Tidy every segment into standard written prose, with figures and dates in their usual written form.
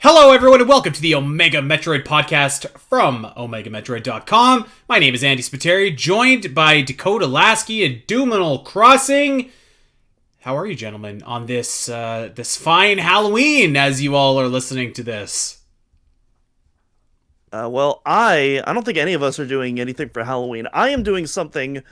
Hello, everyone, and welcome to the Omega Metroid podcast from OmegaMetroid.com. My name is Andy Spiteri, joined by Dakota Lasky and Doominal Crossing. How are you, gentlemen, on this fine Halloween as you all are listening to this? I don't think any of us are doing anything for Halloween. I am doing something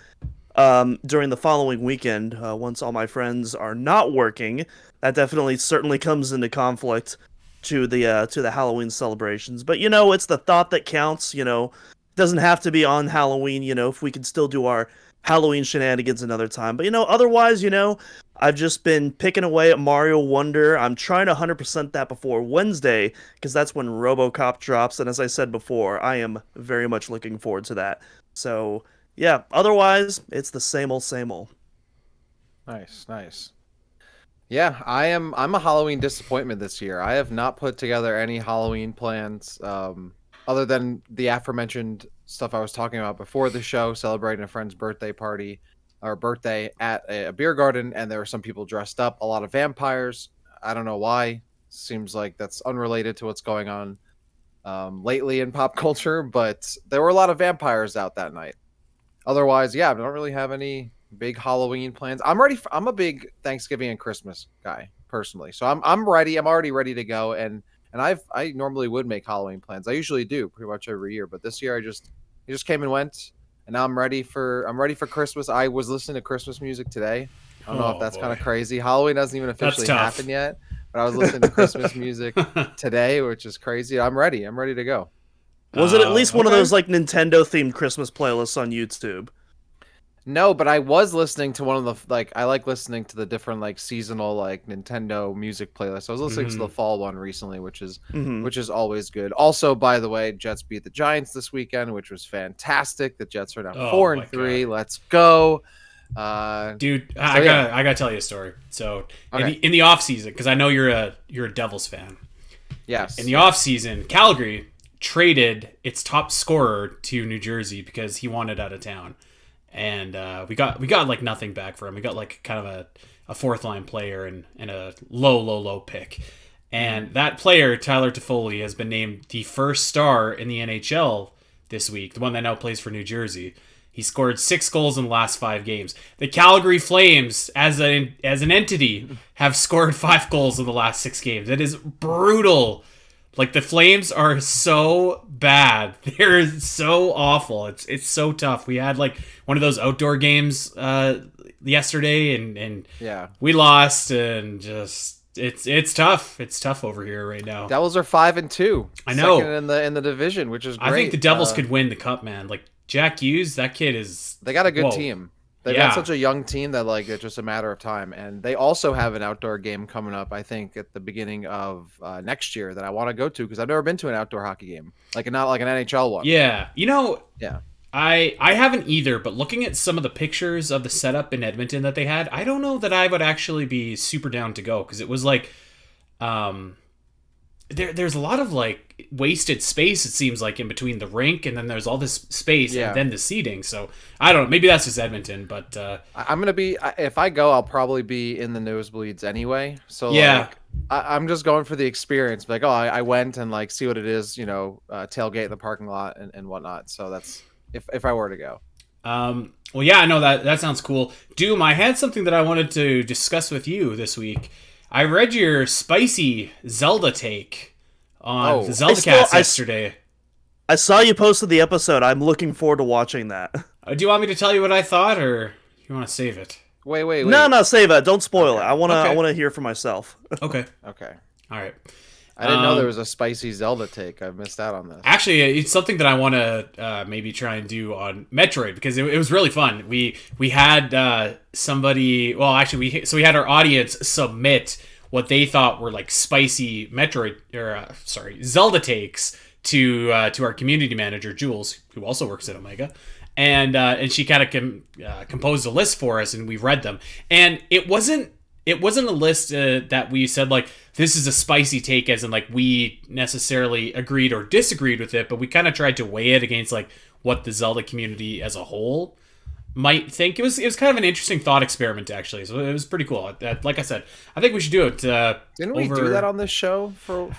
during the following weekend once all my friends are not working. That certainly comes into conflict to the Halloween celebrations. But it's the thought that counts. It doesn't have to be on Halloween. If we can still do our Halloween shenanigans another time. But otherwise, I've just been picking away at Mario Wonder. I'm trying to 100% that before Wednesday because that's when RoboCop drops. And as I said before, I am very much looking forward to that. So yeah, otherwise it's the same old, same old. Nice. Yeah, I'm a Halloween disappointment this year. I have not put together any Halloween plans other than the aforementioned stuff I was talking about before the show, celebrating a friend's birthday party or birthday at a beer garden, and there were some people dressed up, a lot of vampires. I don't know why. Seems like that's unrelated to what's going on lately in pop culture, but there were a lot of vampires out that night. Otherwise, yeah, I don't really have any big Halloween plans. I'm a big Thanksgiving and Christmas guy personally, so I'm ready. I'm already ready to go, and I normally would make Halloween plans. I usually do pretty much every year, but this year it just came and went, and now I'm ready for Christmas. I was listening to Christmas music today. I don't know if that's kind of crazy. Halloween hasn't even officially happened yet, but I was listening to Christmas music today, which is crazy. I'm ready. I'm ready to go. Was it at least one of those like Nintendo themed Christmas playlists on YouTube? No, but I was listening to one of the I like listening to the different seasonal Nintendo music playlists. I was listening to the fall one recently, which is always good. Also, by the way, Jets beat the Giants this weekend, which was fantastic. The Jets are now 4-3. Let's go. Dude, I gotta tell you a story. So okay. in the off season, because I know you're a Devils fan. Yes. In the off season, Calgary traded its top scorer to New Jersey because he wanted out of town. And we got like nothing back for him. We got like kind of a fourth line player and a low pick. And that player, Tyler Toffoli, has been named the first star in the NHL this week, the one that now plays for New Jersey. He scored 6 goals in the last 5 games. The Calgary Flames, as an entity, have scored 5 goals in the last 6 games. It is brutal. Like, the Flames are so bad. They're so awful. It's so tough. We had like one of those outdoor games yesterday, and yeah, we lost, and just it's tough. It's tough over here right now. Devils are 5-2. I know, second in the division, which is great. I think the Devils could win the cup, man. Like Jack Hughes, that kid is. They got a good team. They've got such a young team that it's just a matter of time. And they also have an outdoor game coming up, I think, at the beginning of next year that I want to go to because I've never been to an outdoor hockey game, not like an NHL one. Yeah, yeah. I haven't either, but looking at some of the pictures of the setup in Edmonton that they had, I don't know that I would actually be super down to go because it was like, there's a lot of wasted space, it seems like, in between the rink and then there's all this space and then the seating. So I don't know, maybe that's just Edmonton, but I'm gonna be, if I go, I'll probably be in the nosebleeds anyway. So I'm just going for the experience. I went and see what it is, tailgate in the parking lot and whatnot. So that's if I were to go. Well, yeah, I know that sounds cool. Doom, I had something that I wanted to discuss with you this week. I read your spicy Zelda take on the ZeldaCast yesterday. I saw you posted the episode. I'm looking forward to watching that. Do you want me to tell you what I thought, or you want to save it? Wait. No, save it. Don't spoil it. I wanna hear for myself. Okay. Okay. All right. I didn't know there was a spicy Zelda take. I've missed out on this. Actually, it's something that I want to maybe try and do on Metroid because it was really fun. We had somebody. Well, actually, we had our audience submit what they thought were spicy Metroid Zelda takes to our community manager Jules, who also works at Omega, and she kind of composed a list for us, and we read them, and it wasn't a list that we said this is a spicy take as in we necessarily agreed or disagreed with it, but we kind of tried to weigh it against what the Zelda community as a whole might think. It was kind of an interesting thought experiment, actually. So it was pretty cool. Like I said, I think we should do it. Didn't we do that on this show for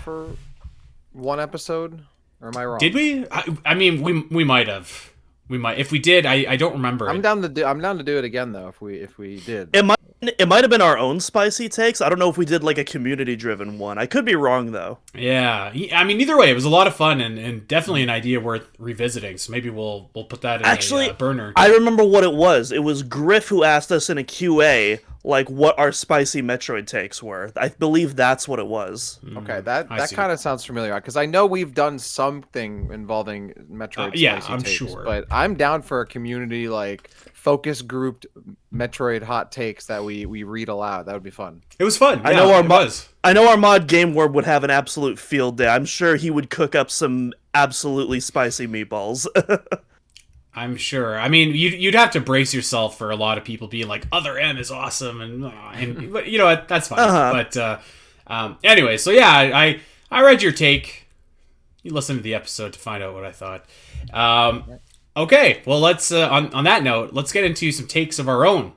one episode, or am I wrong? Did we? I mean, we might have. We might. If we did, I don't remember. I'm down to do it again though. If we did, It might have been our own spicy takes. I don't know if we did like a community driven one. I could be wrong though. Yeah. I mean, either way, it was a lot of fun and definitely an idea worth revisiting. So maybe we'll put that in a burner. I remember what it was. It was Griff who asked us in a QA like what our spicy Metroid takes were. I believe that's what it was. okay, that I see. kind of sounds familiar because I know we've done something involving Metroid. Yeah, spicy I'm takes, sure. But I'm down for a community like focus grouped Metroid hot takes that we read aloud. That would be fun. It was fun. I know our mod Game Worm would have an absolute field day. I'm sure he would cook up some absolutely spicy meatballs. I'm sure. I mean, you'd have to brace yourself for a lot of people being like, "Other M is awesome," and but you know what? That's fine. But anyway, so yeah, I read your take. You listened to the episode to find out what I thought. Okay, well, let's on that note, let's get into some takes of our own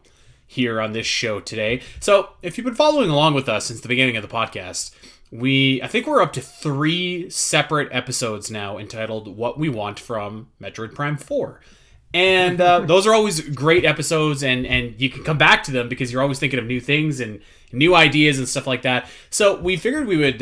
here on this show today. So, if you've been following along with us since the beginning of the podcast, I think we're up to 3 separate episodes now entitled "What We Want from Metroid Prime 4." And those are always great episodes, and you can come back to them because you're always thinking of new things and new ideas and stuff like that. So we figured we would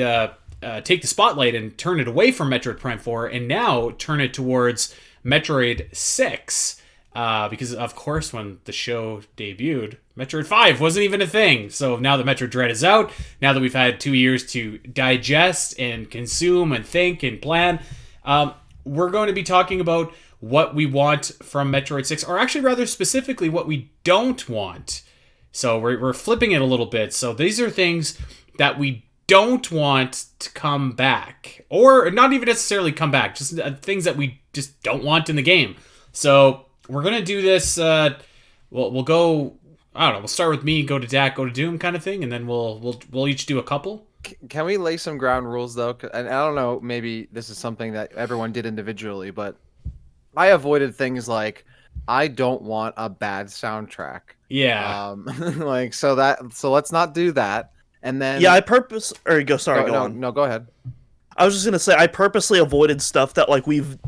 take the spotlight and turn it away from Metroid Prime 4 and now turn it towards Metroid 6. Because, of course, when the show debuted, Metroid 5 wasn't even a thing. So now that Metroid Dread is out, now that we've had 2 years to digest and consume and think and plan, we're going to be talking about what we want from Metroid 6, or actually rather specifically what we don't want. So we're flipping it a little bit. So these are things that we don't want to come back, or not even necessarily come back, just things that we just don't want in the game. So we're gonna do this. We'll go. I don't know. We'll start with me, go to Dak, go to Doom, kind of thing, and then we'll each do a couple. Can we lay some ground rules though? And I don't know, maybe this is something that everyone did individually, but I avoided things like I don't want a bad soundtrack. Yeah. So let's not do that. And then Yeah, go on. No, go ahead. I was just gonna say I purposely avoided stuff that like we've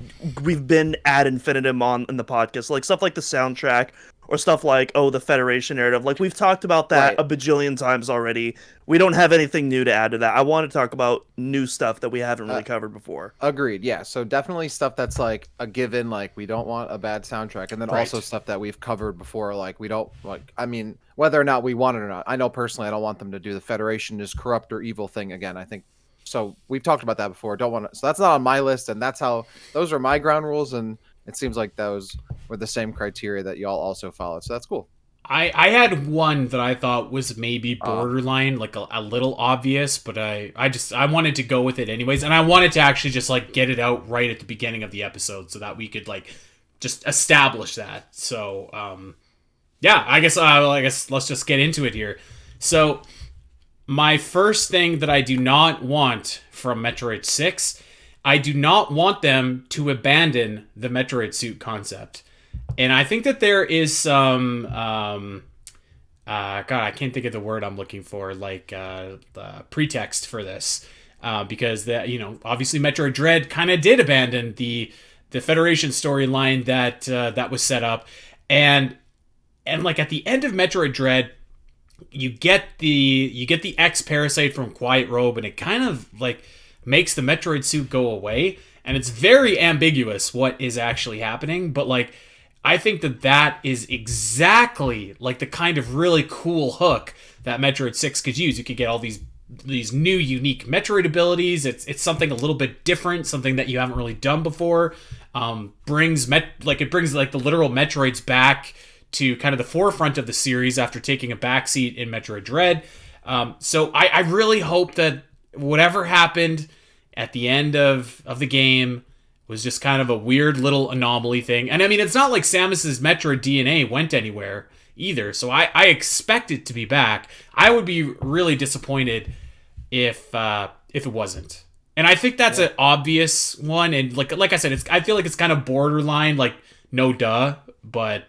been ad infinitum on in the podcast, like stuff like the soundtrack or stuff like the Federation narrative. Like we've talked about that a bajillion times already. We don't have anything new to add to that. I want to talk about new stuff that we haven't really covered before. Agreed. Yeah. So definitely stuff that's like a given. Like we don't want a bad soundtrack, and then also stuff that we've covered before. Like we don't like. I mean, whether or not we want it or not. I know personally, I don't want them to do the Federation is corrupt or evil thing again. I think. So we've talked about that before. Don't want to. So that's not on my list, and those are my ground rules, and it seems like those were the same criteria that y'all also followed. So that's cool. I had one that I thought was maybe borderline, like a little obvious, but I wanted to go with it anyways, and I wanted to actually just like get it out right at the beginning of the episode so that we could like just establish that. So yeah, I guess let's just get into it here. So my first thing that I do not want from Metroid 6, I do not want them to abandon the Metroid Suit concept. And I think that there is some, God, I can't think of the word I'm looking for, like the pretext for this, because obviously Metroid Dread kind of did abandon the Federation storyline that was set up, and like at the end of Metroid Dread, you get the X parasite from Quiet Robe, and it kind of like makes the Metroid Suit go away, and it's very ambiguous what is actually happening, but like I think that is exactly like the kind of really cool hook that Metroid 6 could use. You could get all these new unique Metroid abilities. It's something a little bit different, something that you haven't really done before. It brings the literal Metroids back to kind of the forefront of the series after taking a backseat in Metroid Dread. So I really hope that whatever happened at the end of the game was just kind of a weird little anomaly thing. And I mean, it's not like Samus's Metroid DNA went anywhere either, so I expect it to be back. I would be really disappointed if it wasn't. And I think that's an obvious one, and like I said, I feel like it's kind of borderline, like no duh, but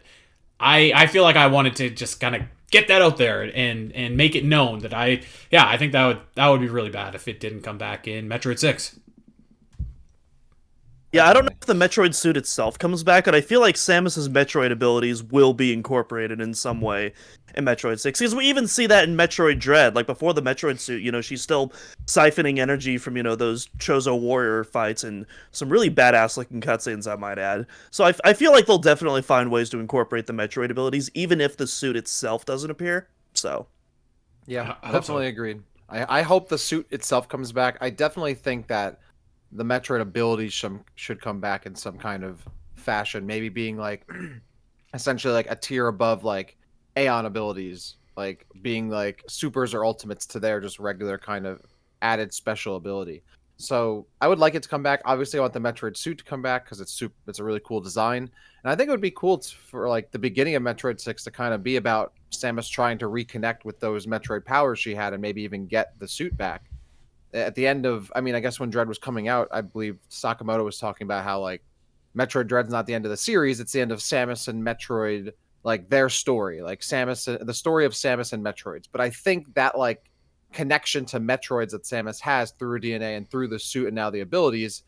I feel like I wanted to just kind of get that out there and make it known that I think that would be really bad if it didn't come back in Metroid 6. Yeah, I don't know Definitely. if the Metroid suit itself comes back, but I feel like Samus's Metroid abilities will be incorporated in some way in Metroid 6. Because we even see that in Metroid Dread. Like, before the Metroid suit, she's still siphoning energy from, those Chozo warrior fights and some really badass looking cutscenes, I might add. So I feel like they'll definitely find ways to incorporate the Metroid abilities, even if the suit itself doesn't appear. So, Yeah, I hope so. definitely agreed. I hope the suit itself comes back. I definitely think that the Metroid abilities should come back in some kind of fashion. Maybe being like essentially like a tier above like aeon abilities, like being like supers or ultimates to their just regular kind of added special ability. So I would like it to come back. Obviously, I want the Metroid suit to come back because it's a really cool design, and I think it would be cool for like the beginning of Metroid 6 to kind of be about Samus trying to reconnect with those Metroid powers she had, and maybe even get the suit back at the end of, I mean, I guess when Dread was coming out, I believe Sakamoto was talking about how like Metroid Dread's not the end of the series, it's the end of Samus and Metroid, like their story, like the story of Samus and Metroids. But I think that like connection to Metroids that Samus has through DNA and through the suit and now the abilities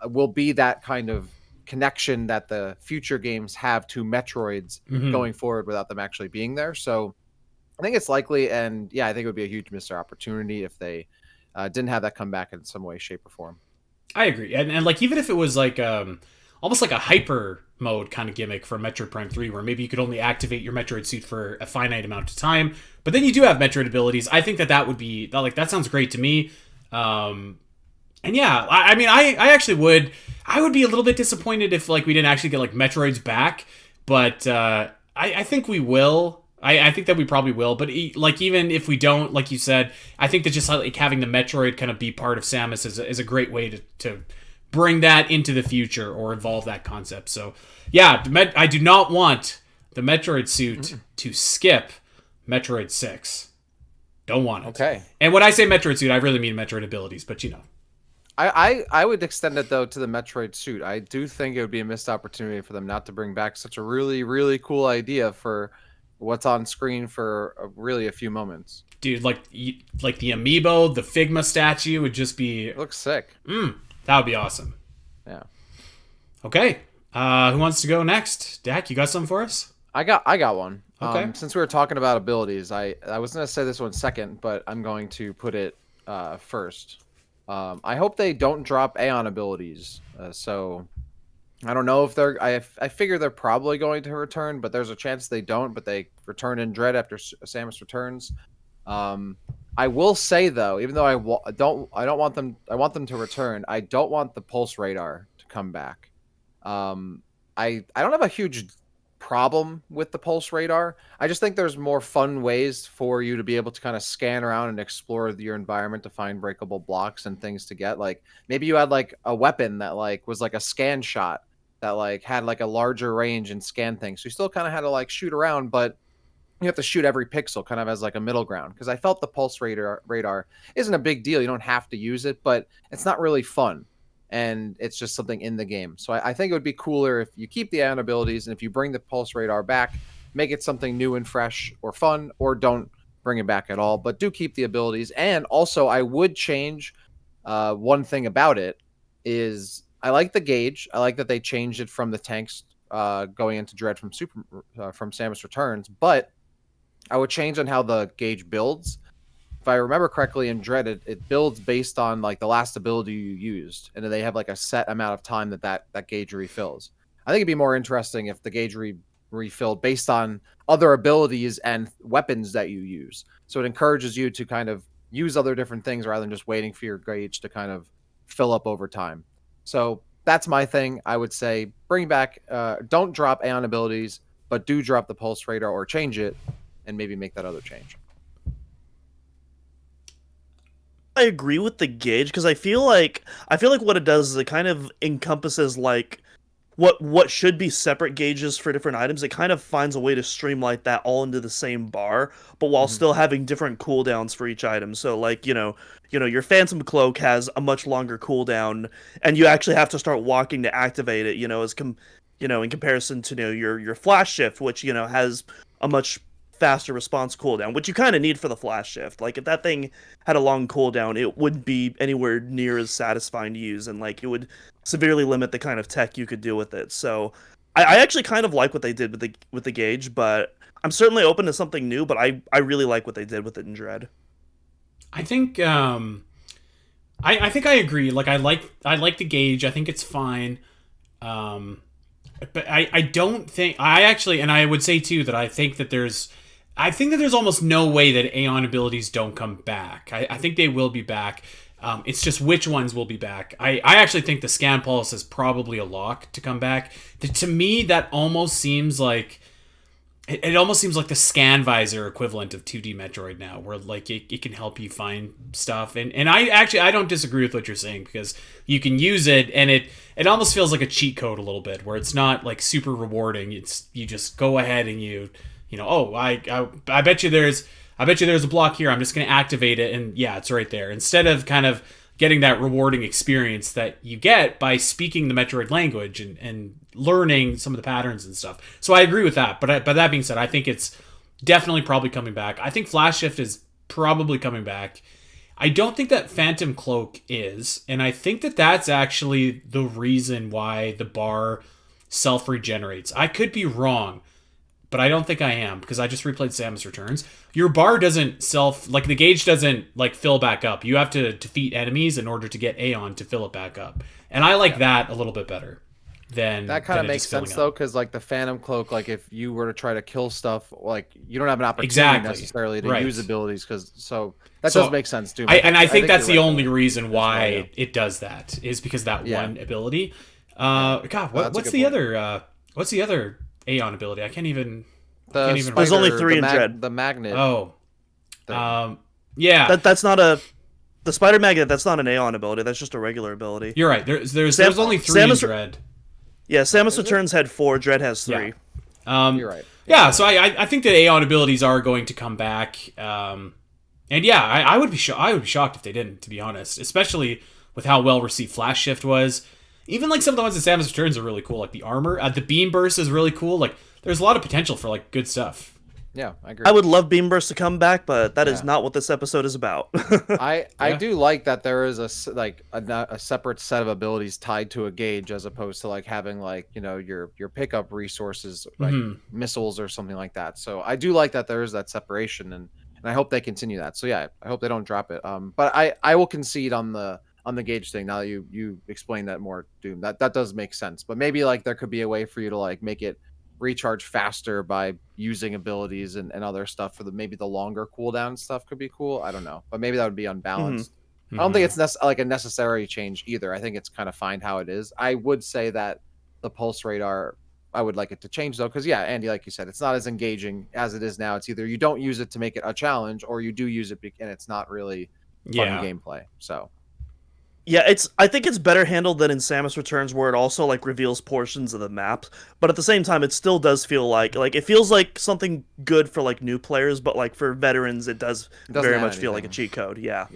will be that kind of connection that the future games have to Metroids Hmm. going forward without them actually being there. So I think it's likely, and yeah, I think it would be a huge missed opportunity if they didn't have that come back in some way, shape, or form. I agree, and like even if it was like almost like a hyper mode kind of gimmick for Metroid Prime 3, where maybe you could only activate your Metroid suit for a finite amount of time, but then you do have Metroid abilities. I think that would be like that sounds great to me. Um, and yeah, I mean, I actually I would be a little bit disappointed if like we didn't actually get like Metroids back, but I think we will. I think that we probably will, but like even if we don't, like you said, I think that just like having the Metroid kind of be part of Samus is a great way to bring that into the future or evolve that concept. So yeah, I do not want the Metroid suit to skip Metroid 6. Don't want it. Okay. And when I say Metroid suit, I really mean Metroid abilities, but you know. I would extend it though to the Metroid suit. I do think it would be a missed opportunity for them not to bring back such a really, really cool idea for what's on screen for really a few moments. Dude, like the amiibo, the Figma statue would just be It looks sick. that would be awesome. Yeah. Okay. Who wants to go next? Dak, you got something for us? I got one. Okay. Since we were talking about abilities, I was gonna say this one second, but I'm going to put it first. I hope they don't drop Aeon abilities. So I don't know if I figure they're probably going to return, but there's a chance they don't. But they return in Dread after Samus returns. Um, I will say though, even though I don't want them. I want them to return. I don't want the pulse radar to come back. Um, I don't have a huge problem with the pulse radar. I just think there's more fun ways for you to be able to kind of scan around and explore your environment to find breakable blocks and things to get. Like maybe you had like a weapon that like was like a scan shot that like had like a larger range and scan things. So you still kind of had to like shoot around, but you have to shoot every pixel kind of as like a middle ground because I felt the pulse radar isn't a big deal. You don't have to use it, but it's not really fun. And it's just something in the game. So I think it would be cooler if you keep the ion abilities and if you bring the pulse radar back, make it something new and fresh or fun, or don't bring it back at all, but do keep the abilities. And also I would change one thing about it is I like the gauge. I like that they changed it from the tanks going into Dread from Samus Returns, but I would change on how the gauge builds. If I remember correctly, in Dread, it builds based on like the last ability you used, and then they have like a set amount of time that gauge refills. I think it'd be more interesting if the gauge refilled based on other abilities and weapons that you use. So it encourages you to kind of use other different things rather than just waiting for your gauge to kind of fill up over time. So that's my thing. I would say bring back, don't drop Aeon abilities, but do drop the Pulse Radar or change it, and maybe make that other change. I agree with the gauge because I feel like what it does is it kind of encompasses like what should be separate gauges for different items. It kind of finds a way to streamline that all into the same bar, but while Mm-hmm. still having different cooldowns for each item. So like, your Phantom Cloak has a much longer cooldown and you actually have to start walking to activate it, in comparison to your Flash Shift, which, has a much faster response cooldown, which you kind of need for the flash shift. Like if that thing had a long cooldown, it wouldn't be anywhere near as satisfying to use, and like it would severely limit the kind of tech you could do with it. So I actually kind of like what they did with the gauge, but I'm certainly open to something new. But I really like what they did with it in Dread. I think I think I agree. Like I like the gauge. I think it's fine. But I don't think I actually, and I would say too that I think that there's almost no way that Aeon abilities don't come back. I think they will be back. It's just which ones will be back. I actually think the scan pulse is probably a lock to come back. To me, that almost seems like it almost seems like the scan visor equivalent of 2D Metroid now, where like it can help you find stuff. And I don't disagree with what you're saying, because you can use it and it almost feels like a cheat code a little bit, where it's not like super rewarding. It's you just go ahead and you know, oh, I bet you there's a block here. I'm just going to activate it, and yeah, it's right there. Instead of kind of getting that rewarding experience that you get by speaking the Metroid language and learning some of the patterns and stuff. So I agree with that. But that being said, I think it's definitely probably coming back. I think Flash Shift is probably coming back. I don't think that Phantom Cloak is, and I think that that's actually the reason why the bar self-regenerates. I could be wrong, but I don't think I am, because I just replayed Samus Returns. Your bar doesn't the gauge doesn't like fill back up. You have to defeat enemies in order to get Aeon to fill it back up. And I like that a little bit better than that kind of makes sense though, because like the Phantom Cloak, like if you were to try to kill stuff, like you don't have an opportunity necessarily to use abilities, because that does make sense too. I think that's the only reason why it does that, is because that one ability. God, what's the other Aeon ability? I can't even. There's only 3 in Dread. The magnet. Oh, yeah. That's not the spider magnet. That's not an Aeon ability. That's just a regular ability. You're right. There's only 3 in Dread. Yeah, Samus Returns had 4. Dread has 3. Yeah. You're right. Yeah, so I think that Aeon abilities are going to come back. And yeah, I would be shocked if they didn't, to be honest, especially with how well received Flash Shift was. Even like some of the ones in Samus Returns are really cool, like the armor. The beam burst is really cool. Like there's a lot of potential for like good stuff. Yeah, I agree. I would love Beam Burst to come back, but that is not what this episode is about. I do like that there is a separate set of abilities tied to a gauge, as opposed to like having like, you know, your pickup resources like missiles or something like that. So I do like that there is that separation, and I hope they continue that. So yeah, I hope they don't drop it. But I will concede on the gauge thing. Now that you explained that more, Doom, that does make sense. But maybe like there could be a way for you to like make it recharge faster by using abilities and other stuff for maybe the longer cooldown stuff could be cool. I don't know, but maybe that would be unbalanced. I don't think it's like a necessary change either. I think it's kind of fine how it is. I would say that the pulse radar, I would like it to change though, because yeah, Andy, like you said, it's not as engaging as it is now. It's either you don't use it to make it a challenge, or you do use it and it's not really fun gameplay. So yeah, I think it's better handled than in Samus Returns, where it also like reveals portions of the map, but at the same time it still does feel like it feels like something good for like new players, but like for veterans it doesn't very much feel like a cheat code. Yeah.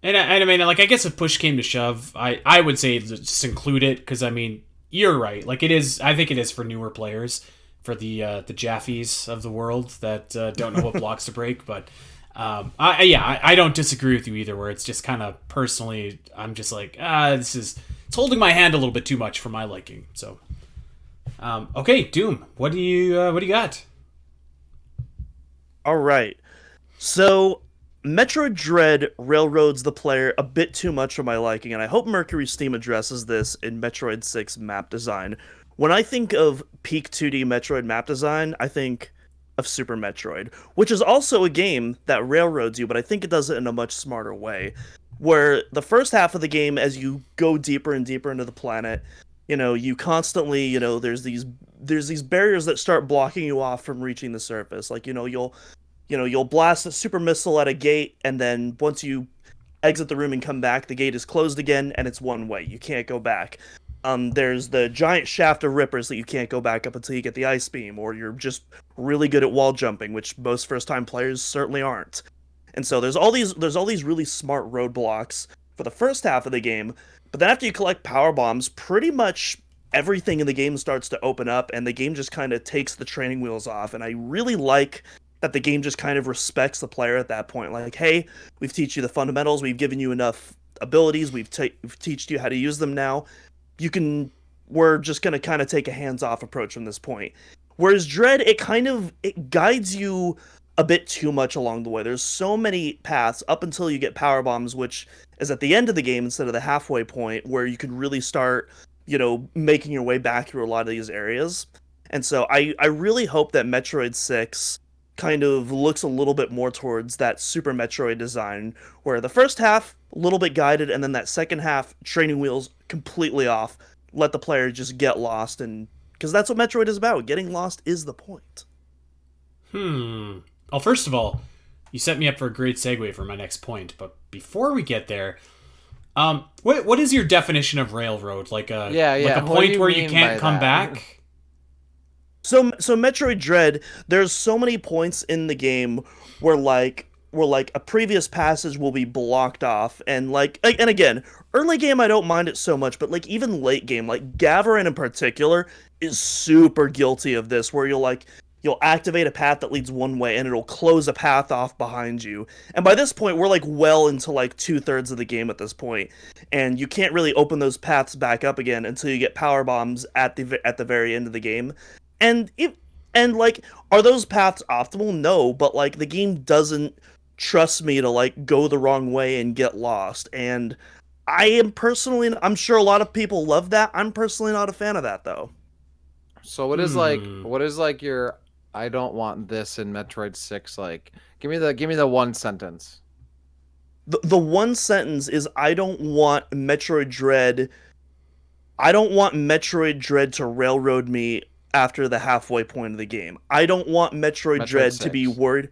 And I mean, like, I guess if push came to shove, I would say just include it, because I mean, you're right, like it is. I think it is for newer players, for the Jaffies of the world that don't know what blocks to break. But I don't disagree with you either, where it's just kind of personally, I'm just like, it's holding my hand a little bit too much for my liking. So, okay, Doom, what do you got? All right, so Metroid Dread railroads the player a bit too much for my liking, and I hope Mercury Steam addresses this in Metroid 6 map design. When I think of peak 2D Metroid map design, I think of Super Metroid, which is also a game that railroads you, but I think it does it in a much smarter way, where the first half of the game, as you go deeper and deeper into the planet, you know, you constantly, you know, there's these barriers that start blocking you off from reaching the surface. Like, you'll blast a super missile at a gate, and then once you exit the room and come back, the gate is closed again, and it's one way. You can't go back. There's the giant shaft of rippers that you can't go back up until you get the ice beam, or you're just really good at wall jumping, which most first-time players certainly aren't. And so there's all these really smart roadblocks for the first half of the game, but then after you collect power bombs, pretty much everything in the game starts to open up and the game just kind of takes the training wheels off. And I really like that the game just kind of respects the player at that point. Like, hey, we've teach you the fundamentals, we've given you enough abilities, we've teached you how to use them now. You can we're just going to kind of take a hands-off approach from this point. Whereas Dread, it guides you a bit too much along the way. There's so many paths up until you get power bombs, which is at the end of the game instead of the halfway point, where you can really start, making your way back through a lot of these areas. And so I really hope that Metroid 6 kind of looks a little bit more towards that Super Metroid design, where the first half, a little bit guided, and then that second half, training wheels completely off. Let the player just get lost, and because that's what Metroid is about. Getting lost is the point. Well, first of all, you set me up for a great segue for my next point. But before we get there, what is your definition of railroad? Like a point where you can't come back? So Metroid Dread, there's so many points in the game where a previous passage will be blocked off, and again, early game I don't mind it so much, but like even late game, like Gavarin in particular is super guilty of this, where you'll activate a path that leads one way and it'll close a path off behind you. And by this point, we're like well into like 2/3 of the game at this point, and you can't really open those paths back up again until you get power bombs at the very end of the game. And are those paths optimal? No, but like the game doesn't trust me to like go the wrong way and get lost. And I'm sure a lot of people love that. I'm personally not a fan of that though. So what is like your I don't want this in Metroid 6 like? Give me the one sentence. The one sentence is I don't want Metroid Dread to railroad me after the halfway point of the game. I don't want Metroid Dread 6. To be worried.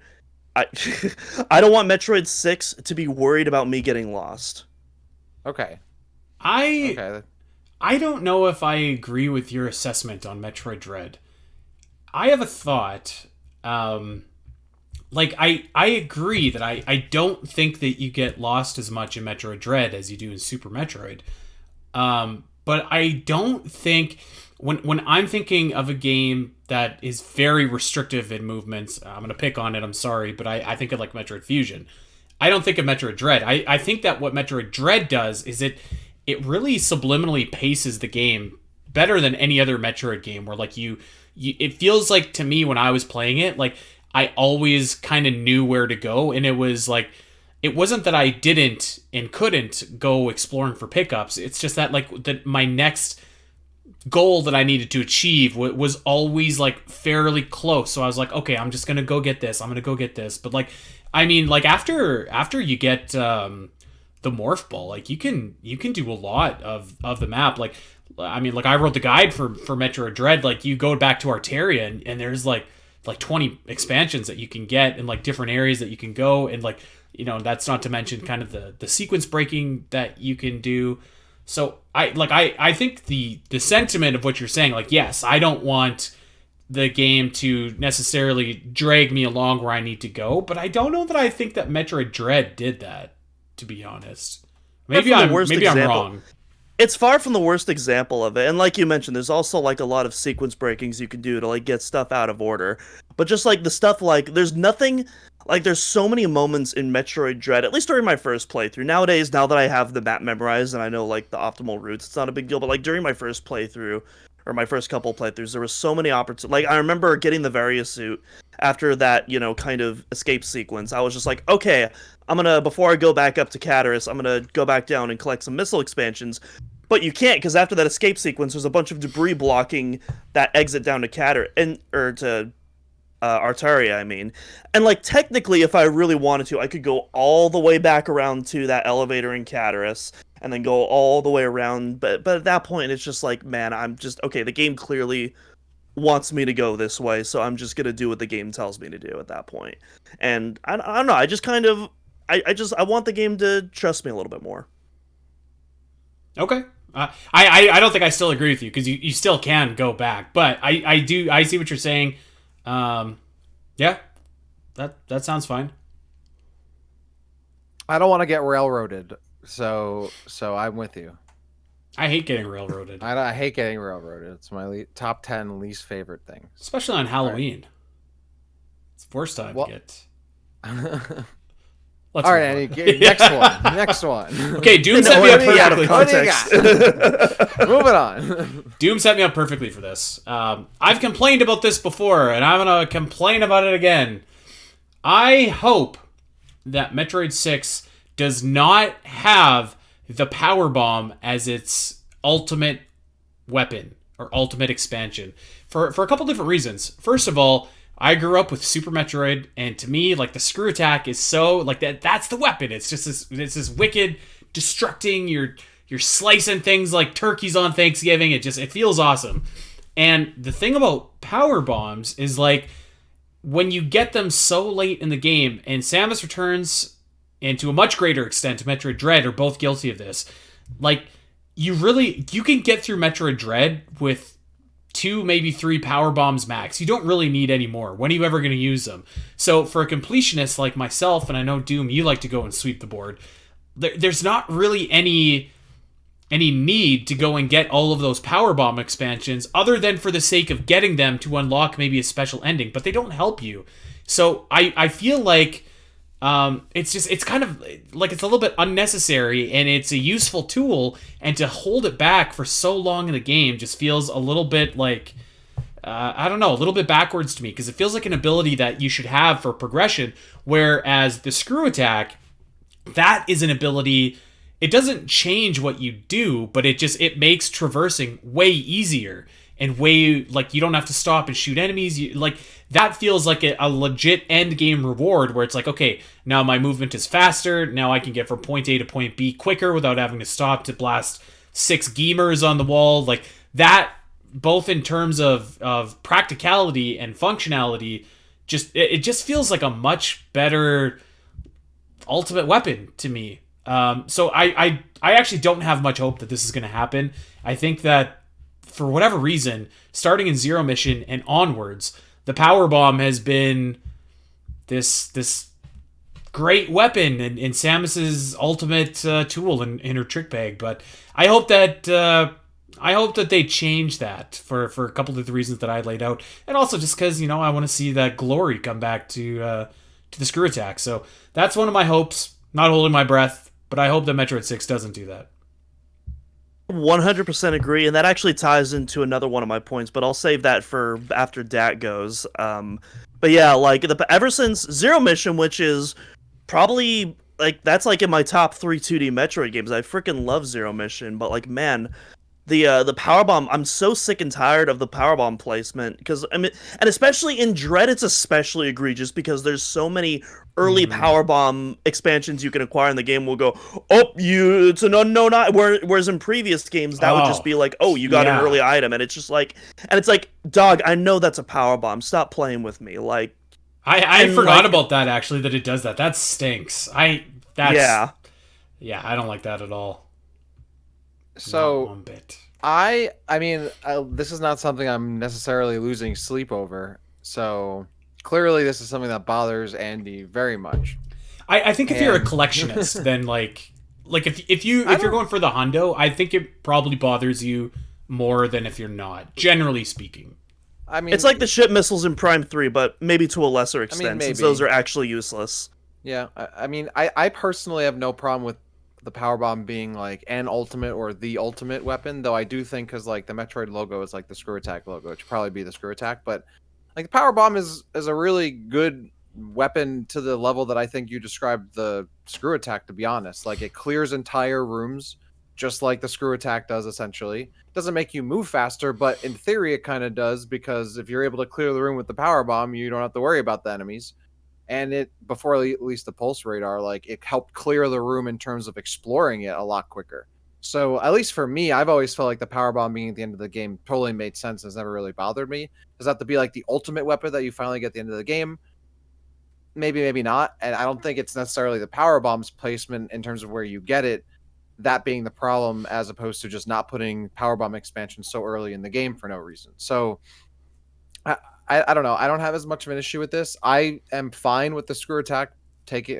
I don't want Metroid 6 to be worried about me getting lost. Okay. I don't know if I agree with your assessment on Metroid Dread. I have a thought. I agree that I don't think that you get lost as much in Metroid Dread as you do in Super Metroid. But I don't think when I'm thinking of a game that is very restrictive in movements, I'm going to pick on it, I'm sorry, but I think of like Metroid Fusion. I don't think of Metroid Dread. I think that what Metroid Dread does is it really subliminally paces the game better than any other Metroid game, where like it feels like to me when I was playing it, like I always kind of knew where to go, and it was like, it wasn't that I didn't and couldn't go exploring for pickups. It's just that my next goal that I needed to achieve was always like fairly close. So I was like, okay, I'm just gonna go get this. I'm gonna go get this. But like, I mean, like after you get the morph ball, like you can do a lot of the map. Like, I mean, like I wrote the guide for Metroid Dread. Like you go back to Arteria and there's like 20 expansions that you can get and like different areas that you can go, and like, that's not to mention kind of the sequence breaking that you can do. So I think the sentiment of what you're saying, like, yes, I don't want the game to necessarily drag me along where I need to go, but I don't know that I think that Metroid Dread did that, to be honest. Maybe I'm wrong. It's far from the worst example of it. And like you mentioned, there's also like a lot of sequence breakings you can do to like get stuff out of order. But just like the stuff, like there's nothing, like there's so many moments in Metroid Dread, at least during my first playthrough. Nowadays, now that I have the map memorized and I know like the optimal routes, it's not a big deal. But like during my first playthrough, or my first couple playthroughs, there was so many opportunities. Like I remember getting the Various Suit after that, kind of escape sequence. I was just like, okay, before I go back up to Cataris, I'm gonna go back down and collect some missile expansions. But you can't, because after that escape sequence, there's a bunch of debris blocking that exit down to Arteria, I mean. And like technically, if I really wanted to, I could go all the way back around to that elevator in Cataris, and then go all the way around. But at that point, it's just like, man, I'm just okay. The game clearly wants me to go this way, so I'm just gonna do what the game tells me to do at that point. And I don't know. I just kind of I want the game to trust me a little bit more. Okay. I don't think I still agree with you, because you still can go back, but I see what you're saying. Yeah, that sounds fine. I don't want to get railroaded, so I'm with you. I hate getting railroaded, I hate getting railroaded. It's my top 10 least favorite things. especially on All right. Halloween. It's the worst time to Well, get. all Let's right, move Andy. on. Next one. Next one. Okay, Doom No, set me we're up do you got? out of perfectly. What do you context. Moving on. Doom set me up perfectly for this. I've complained about this before, and I'm gonna complain about it again. I hope that Metroid 6 does not have the power bomb as its ultimate weapon or ultimate expansion for a couple different reasons. First of all, I grew up with Super Metroid, and to me, like the screw attack is so like that's the weapon. It's just this wicked destructing. You're slicing things like turkeys on Thanksgiving. It feels awesome. And the thing about power bombs is like when you get them so late in the game, and Samus Returns, and to a much greater extent, Metroid Dread are both guilty of this. Like, you can get through Metroid Dread with 2, maybe 3 power bombs max. You don't really need any more. When are you ever going to use them? So for a completionist like myself, and I know Doom, you like to go and sweep the board. There's not really any need to go and get all of those power bomb expansions other than for the sake of getting them to unlock maybe a special ending, but they don't help you. So I feel like it's kind of like it's a little bit unnecessary, and it's a useful tool, and to hold it back for so long in the game just feels a little bit like I don't know, a little bit backwards to me, because it feels like an ability that you should have for progression, whereas the screw attack, that is an ability. It doesn't change what you do, but it makes traversing way easier, and way like you don't have to stop and shoot enemies. Like that feels like a legit end game reward, where it's like, okay, now my movement is faster. Now I can get from point A to point B quicker without having to stop to blast 6 gamers on the wall. Like that, both in terms of practicality and functionality, it just feels like a much better ultimate weapon to me. So I actually don't have much hope that this is going to happen. I think that for whatever reason, starting in Zero Mission and onwards, the power bomb has been this great weapon in Samus's ultimate tool in her trick bag. But I hope that they change that for a couple of the reasons that I laid out, and also just because I want to see that glory come back to the screw attack. So that's one of my hopes. Not holding my breath, but I hope that Metroid 6 doesn't do that. 100% agree, and that actually ties into another one of my points, but I'll save that for after Dat goes. But yeah, like ever since Zero Mission, which is probably like that's like in my top 3 2D Metroid games. I freaking love Zero Mission, but like man, the power bomb, I'm so sick and tired of the power bomb placement, because I mean, and especially in Dread it's especially egregious because there's so many early power bomb expansions you can acquire in the game will go, oh, it's an unknown whereas in previous games that would just be like, oh, you got an early item, and it's just like, and it's like, dog, I know that's a power bomb, stop playing with me. Like I forgot about that, actually, that it does that. That stinks. Yeah, I don't like that at all. So Not one bit. I mean, this is not something I'm necessarily losing sleep over. So clearly, this is something that bothers Andy very much. I think if you're a collectionist, then like if you're going for the hundo, I think it probably bothers you more than if you're not. Generally speaking, I mean, it's like the ship missiles in Prime 3, but maybe to a lesser extent, since those are actually useless. Yeah, I mean, I personally have no problem with the power bomb being like an ultimate or the ultimate weapon, though I do think, because like the Metroid logo is like the screw attack logo, it should probably be the screw attack, but like the power bomb is a really good weapon to the level that I think you described the screw attack, to be honest. Like it clears entire rooms just like the screw attack does. Essentially doesn't make you move faster, but in theory it kind of does, because if you're able to clear the room with the power bomb, you don't have to worry about the enemies. And it, before at least the pulse radar, like it helped clear the room in terms of exploring it a lot quicker. So at least for me, I've always felt like the power bomb being at the end of the game totally made sense. Has never really bothered me. Does that have to be like the ultimate weapon that you finally get at the end of the game? Maybe, maybe not. And I don't think it's necessarily the power bomb's placement in terms of where you get it, that being the problem, as opposed to just not putting power bomb expansion so early in the game for no reason. So I don't know. I don't have as much of an issue with this. I am fine with the screw attack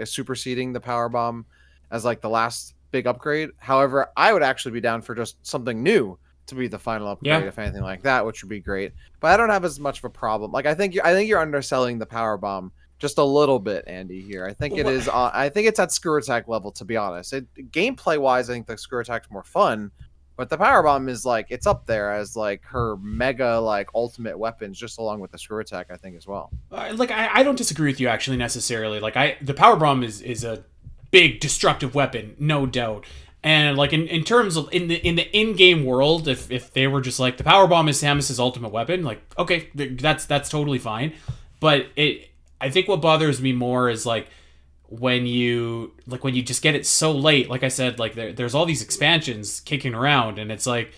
superseding the power bomb as like the last big upgrade. However, I would actually be down for just something new to be the final upgrade, Yeah. if anything like that, which would be great. But I don't have as much of a problem. Like I think you're underselling the power bomb just a little bit, Andy. Here, I think it is. I think it's at screw attack level. To be honest, gameplay wise, I think the screw attack's more fun. But the power bomb is like it's up there as like her mega like ultimate weapons, just along with the screw attack, I think as well. Like I don't disagree with you actually necessarily. Like the power bomb is a big destructive weapon, no doubt. And like in terms of in the in-game world, if they were just like the power bomb is Samus's ultimate weapon, like okay, that's totally fine. But I think what bothers me more is like when you just get it so late. Like I said, like there's all these expansions kicking around, and it's like,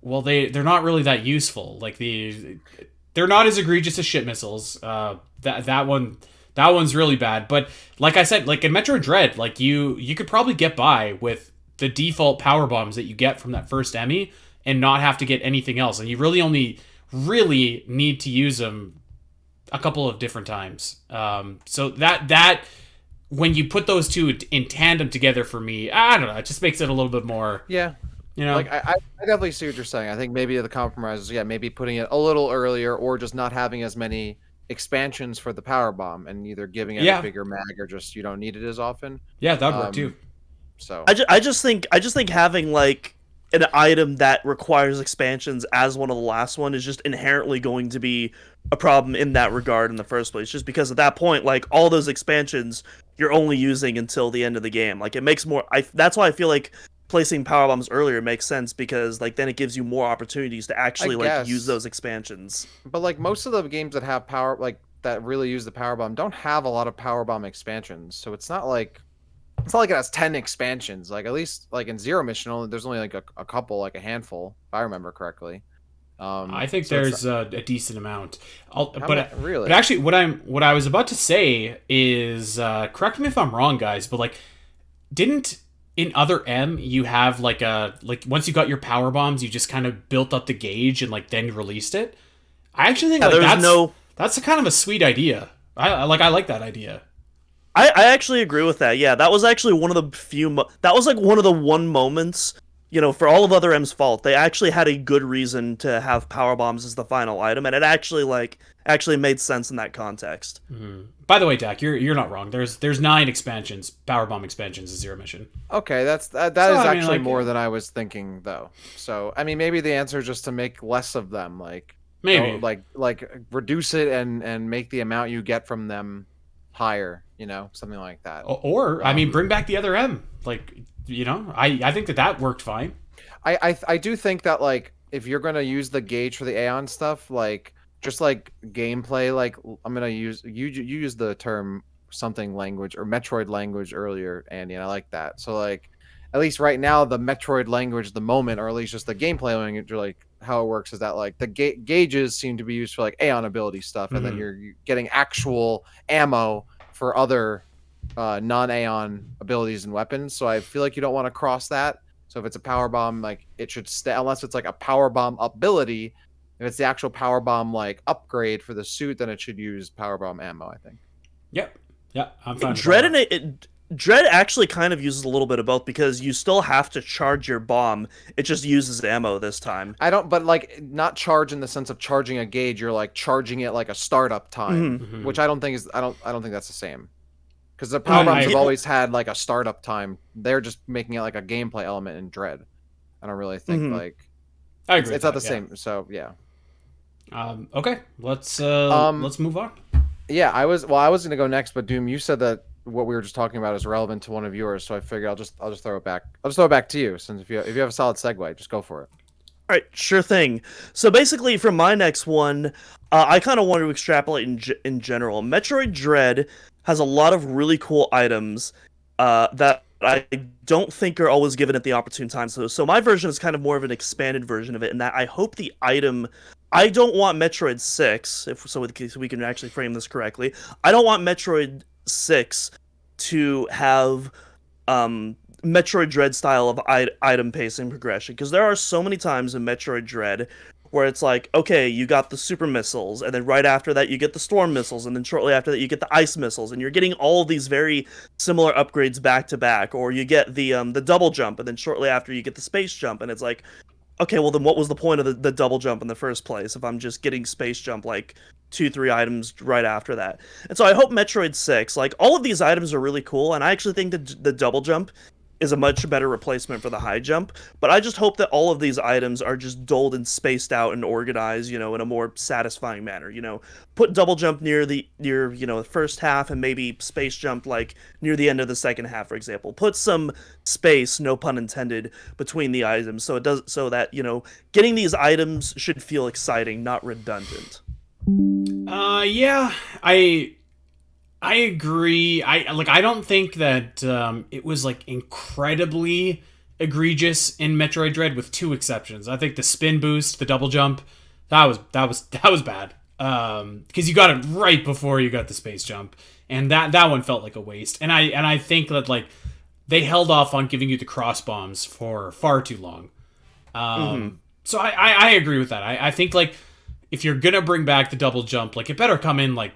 well, they're not really that useful. Like they're not as egregious as ship missiles. That one's really bad. But like I said, like in Metroid Dread, like you could probably get by with the default power bombs that you get from that first Emmy and not have to get anything else. And you really only really need to use them a couple of different times. So that when you put those two in tandem together, for me, I don't know, it just makes it a little bit more. Yeah. You know, like I definitely see what you're saying. I think maybe the compromise is maybe putting it a little earlier or just not having as many expansions for the power bomb and either giving it a bigger mag or just you don't need it as often. Yeah, that'd work too. So I just think having like an item that requires expansions as one of the last one is just inherently going to be a problem in that regard in the first place. Just because at that point, like all those expansions you're only using until the end of the game. Like it makes more. That's why I feel like placing power bombs earlier makes sense because like then it gives you more opportunities to actually like use those expansions. But like most of the games that have power that really use the power bomb don't have a lot of power bomb expansions. So it's not like it has 10 expansions. Like at least like in Zero Mission there's only like a couple, like a handful, if I remember correctly. I think so there's a decent amount. Really? But actually what I was about to say is correct me if I'm wrong, guys, but like didn't in Other M you have like once you got your power bombs you just kind of built up the gauge and like then released it? I actually think that's a kind of a sweet idea. I like that idea. I actually agree with that. Yeah, that was actually one of the that was like one of the moments, you know, for all of Other M's fault, they actually had a good reason to have power bombs as the final item, and it actually made sense in that context. Mm-hmm. By the way, Dak, you're not wrong. There's 9 expansions, power bomb expansions of Zero Mission. Okay, that is actually more than I was thinking though. So I mean, maybe the answer is just to make less of them, like maybe like reduce it and make the amount you get from them higher, you know, something like that. Or I mean, bring back the Other M. Like, you know, I think that worked fine. I do think that like if you're gonna use the gauge for the aeion stuff, like just like gameplay, like I'm gonna use you use the term something language or Metroid language earlier, Andy, and I like that. So like at least right now the Metroid language at the moment, or at least just the gameplay language, or like how it works is that like the gauges seem to be used for like aeion ability stuff, and then you're getting actual ammo for other non-aeion abilities and weapons. So I feel like you don't want to cross that. So if it's a power bomb, like it should stay, unless it's like a power bomb ability. If it's the actual power bomb like upgrade for the suit, then it should use power bomb ammo, I think. Yep. Yeah, I'm fine. Dread actually kind of uses a little bit of both because you still have to charge your bomb. It just uses ammo this time. But like not charge in the sense of charging a gauge. You're like charging it like a startup time, which I don't think that's the same. Because the power bombs have always had like a startup time. They're just making it like a gameplay element in Dread. I don't really think like I agree it's not the same. So yeah. Okay, let's move on. Yeah, I was gonna go next, but Doom, you said that what we were just talking about is relevant to one of yours, so I figure I'll just throw it back. I'll just throw it back to you, since if you have a solid segue, just go for it. All right, sure thing. So basically, for my next one, I kind of want to extrapolate in general. Metroid Dread has a lot of really cool items that I don't think are always given at the opportune time. So my version is kind of more of an expanded version of it, in that I hope the item. I don't want Metroid 6, so we can actually frame this correctly. I don't want Metroid 6 to have Metroid Dread style of item pacing progression, because there are so many times in Metroid Dread where it's like, okay, you got the super missiles, and then right after that you get the storm missiles, and then shortly after that you get the ice missiles, and you're getting all of these very similar upgrades back to back. Or you get the double jump, and then shortly after you get the space jump, and it's like, okay, well then what was the point of the double jump in the first place if I'm just getting space jump like 2-3 items right after that? And so I hope Metroid 6, like, all of these items are really cool, and I actually think that the double jump is a much better replacement for the high jump, but I just hope that all of these items are just doled and spaced out and organized, in a more satisfying manner. Put double jump near the first half, and maybe space jump like near the end of the second half, for example. Put some space, no pun intended, between the items, so that getting these items should feel exciting, not redundant. Yeah, I agree. I don't think that it was like incredibly egregious in Metroid Dread, with two exceptions. I think the spin boost, the double jump, that was bad. Because you got it right before you got the space jump, and that one felt like a waste. And I think that like they held off on giving you the cross bombs for far too long. So I agree with that. I think like if you're gonna bring back the double jump, like it better come in like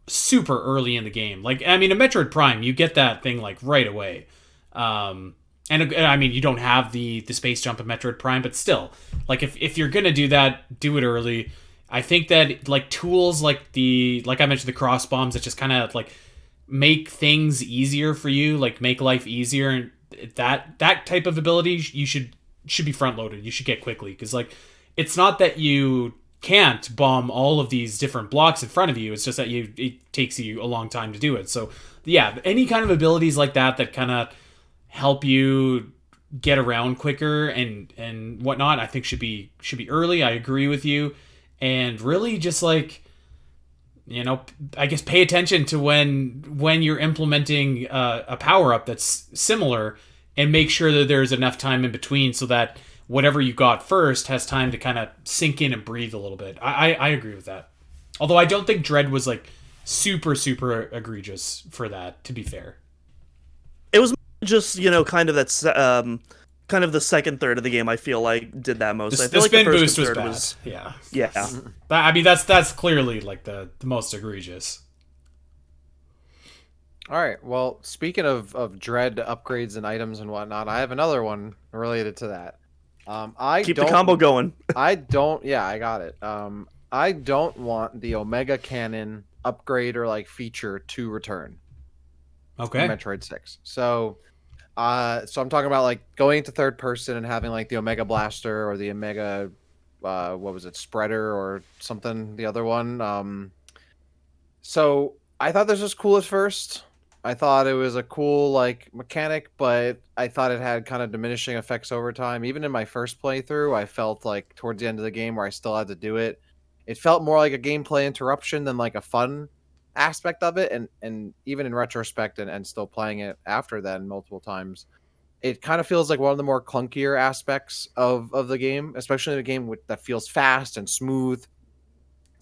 super early in the game. Like, I mean, a Metroid Prime, you get that thing like right away. And I mean, you don't have the space jump in Metroid Prime, but still, like if you're gonna do that, do it early. I think that like tools like I mentioned, the cross bombs that just kind of like make things easier for you, like make life easier, and that type of ability you should be front loaded. You should get quickly, because like it's not that you can't bomb all of these different blocks in front of you. It's just that it takes you a long time to do it. So yeah, any kind of abilities like that kind of help you get around quicker and whatnot, I think should be early. I agree with you. And really just like, I guess pay attention to when you're implementing a power up that's similar, and make sure that there's enough time in between so that whatever you got first has time to kind of sink in and breathe a little bit. I agree with that. Although I don't think Dread was like super egregious for that, to be fair. It was just, kind of that kind of the second third of the game I feel like did that most. I feel the like spin the first boost and was third bad. was Yeah. yeah. I mean that's clearly like the most egregious. All right. Well, speaking of Dread upgrades and items and whatnot, I have another one related to that. Keep the combo going. I don't. Yeah, I got it. I don't want the Omega Cannon upgrade or like feature to return. Okay. In Metroid 6. So I'm talking about like going to third person and having like the Omega Blaster or the Omega, what was it, Spreader or something? The other one. So I thought this was cool at first. I thought it was a cool like mechanic, but I thought it had kind of diminishing effects over time. Even in my first playthrough, I felt like towards the end of the game where I still had to do it, it felt more like a gameplay interruption than like a fun aspect of it. And even in retrospect and still playing it after then multiple times, it kind of feels like one of the more clunkier aspects of the game, especially in a game that feels fast and smooth.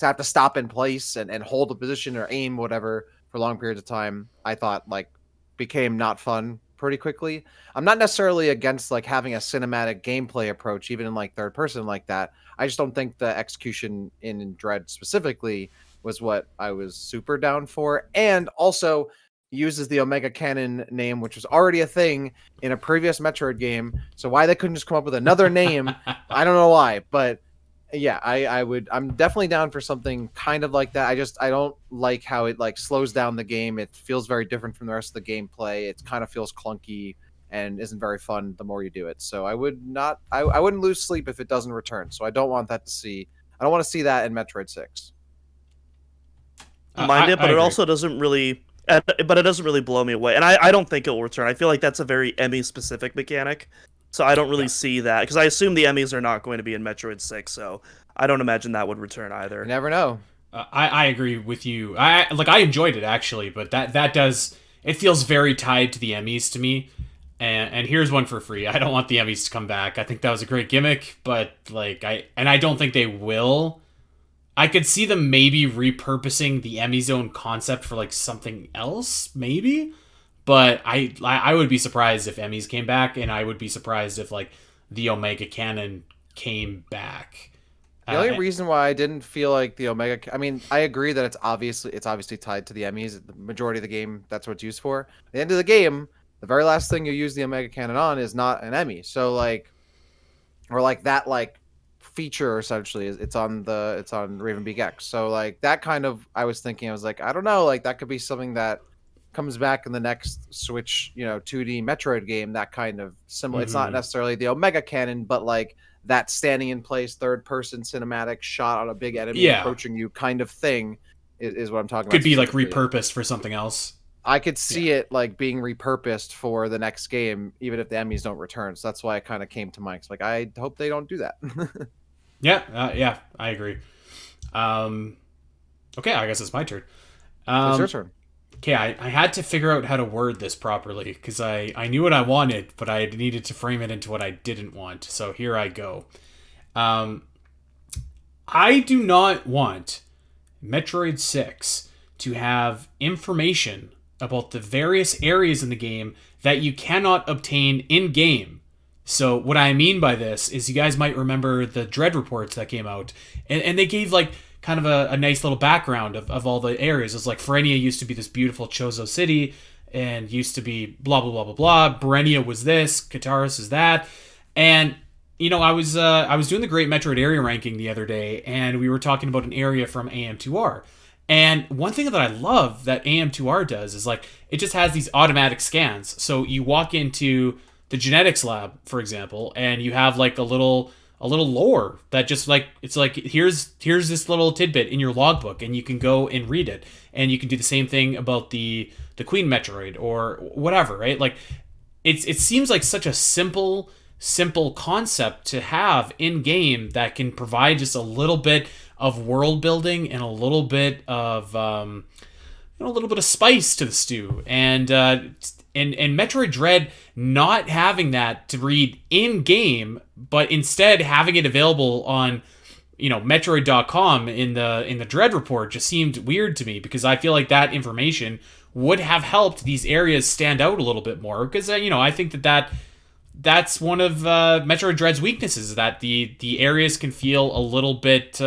To have to stop in place and hold a position or aim, whatever, for long periods of time, I thought like became not fun pretty quickly. I'm not necessarily against like having a cinematic gameplay approach, even in like third person like that. I just don't think the execution in Dread specifically was what I was super down for. And also uses the Omega Cannon name, which was already a thing in a previous Metroid game. So why they couldn't just come up with another name, I don't know why, but yeah, I'm definitely down for something kind of like that. I don't like how it like slows down the game. It feels very different from the rest of the gameplay. It kind of feels clunky and isn't very fun the more you do it. So I wouldn't lose sleep if it doesn't return. So I don't want that to see. I don't want to see that in Metroid 6. Mind it, but I it agree. also doesn't really. But it doesn't really blow me away, and I don't think it will return. I feel like that's a very Emmy specific mechanic. So I don't really see that, because I assume the Emmys are not going to be in Metroid 6, so I don't imagine that would return either. You never know. I agree with you. I enjoyed it actually, but that does, it feels very tied to the Emmys to me. And here's one for free. I don't want the Emmys to come back. I think that was a great gimmick, but like I don't think they will. I could see them maybe repurposing the Emmy Zone concept for like something else, maybe. But I would be surprised if Emmys came back, and I would be surprised if like the Omega Cannon came back. The only reason why I didn't feel like the Omega, I mean, I agree that it's obviously tied to the Emmys. The majority of the game, that's what it's used for. At the end of the game, the very last thing you use the Omega Cannon on is not an Emmy. So like, or like that like feature essentially is it's on Ravenbeak X. So like that kind of, I was thinking, I was like, I don't know, like that could be something that comes back in the next Switch, 2D Metroid game. That kind of similar. It's not necessarily the Omega Cannon, but like that standing in place third person cinematic shot on a big enemy approaching you kind of thing is what I'm talking about. Could be like repurposed for something else. I could see it like being repurposed for the next game, even if the Emmys don't return. So that's why it kind of came to mind. Like, I hope they don't do that. Yeah, I agree. Okay, I guess it's my turn. It's your turn. Okay, I had to figure out how to word this properly because I knew what I wanted, but I needed to frame it into what I didn't want. So here I go. I do not want Metroid 6 to have information about the various areas in the game that you cannot obtain in-game. So what I mean by this is you guys might remember the Dread reports that came out, and they gave like kind of a nice little background of all the areas. It's like Ferenia used to be this beautiful Chozo city and used to be blah, blah, blah, blah, blah. Berenia was this, Kataris is that. And, I was doing the Great Metroid Area Ranking the other day, and we were talking about an area from AM2R. And one thing that I love that AM2R does is like it just has these automatic scans. So you walk into the genetics lab, for example, and you have like a little lore that just like it's like here's this little tidbit in your logbook, and you can go and read it. And you can do the same thing about the Queen Metroid or whatever, right? Like it seems like such a simple concept to have in game that can provide just a little bit of world building and a little bit of spice to the stew. And Metroid Dread not having that to read in game, but instead having it available on Metroid.com in the Dread report just seemed weird to me, because I feel like that information would have helped these areas stand out a little bit more, because I think that's one of Metroid Dread's weaknesses, that the areas can feel a little bit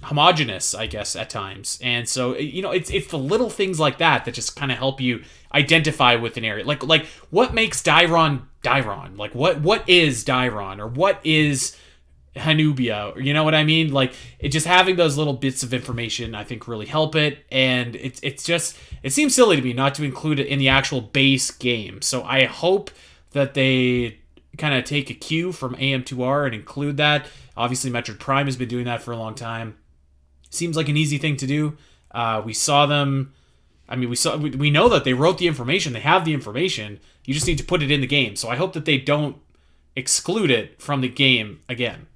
homogenous, I guess, at times. And so it's the little things like that just kind of help you identify with an area. Like what makes Dairon? Like what is Dairon, or what is Hanubia? You know what I mean? Like it just having those little bits of information I think really help it. And it seems silly to me not to include it in the actual base game. So I hope that they kind of take a cue from AM2R and include that. Obviously Metroid Prime has been doing that for a long time. Seems like an easy thing to do. We saw them. I mean, we know that they wrote the information. They have the information. You just need to put it in the game. So I hope that they don't exclude it from the game again.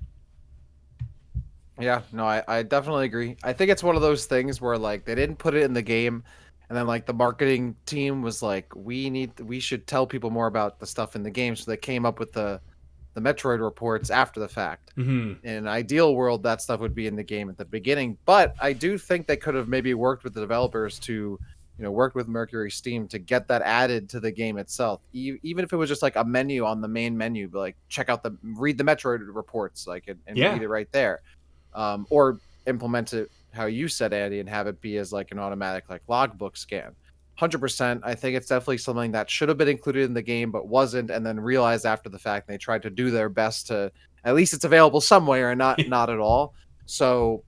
Yeah, no, I definitely agree. I think it's one of those things where like they didn't put it in the game, and then like the marketing team was like, we should tell people more about the stuff in the game. So they came up with the Metroid reports after the fact. Mm-hmm. In an ideal world, that stuff would be in the game at the beginning. But I do think they could have maybe worked with the developers to, work with Mercury Steam to get that added to the game itself. Even if it was just like a menu on the main menu, but like read the Metroid reports, like and read it right there, or implement it how you said, Andy, and have it be as like an automatic like logbook scan. 100%. I think it's definitely something that should have been included in the game, but wasn't, and then realized after the fact. They tried to do their best to at least it's available somewhere, and not at all. So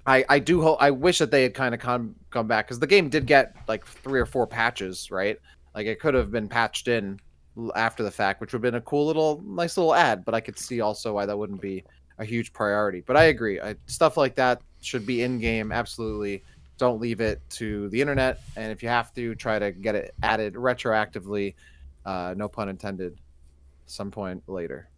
I do hope. I wish that they had kind of come back, because the game did get like 3 or 4 patches, right? Like it could have been patched in after the fact, which would have been a nice little add. But I could see also why that wouldn't be a huge priority. But I agree. Stuff like that should be in game. Absolutely. Don't leave it to the internet. And if you have to, try to get it added retroactively, no pun intended, some point later.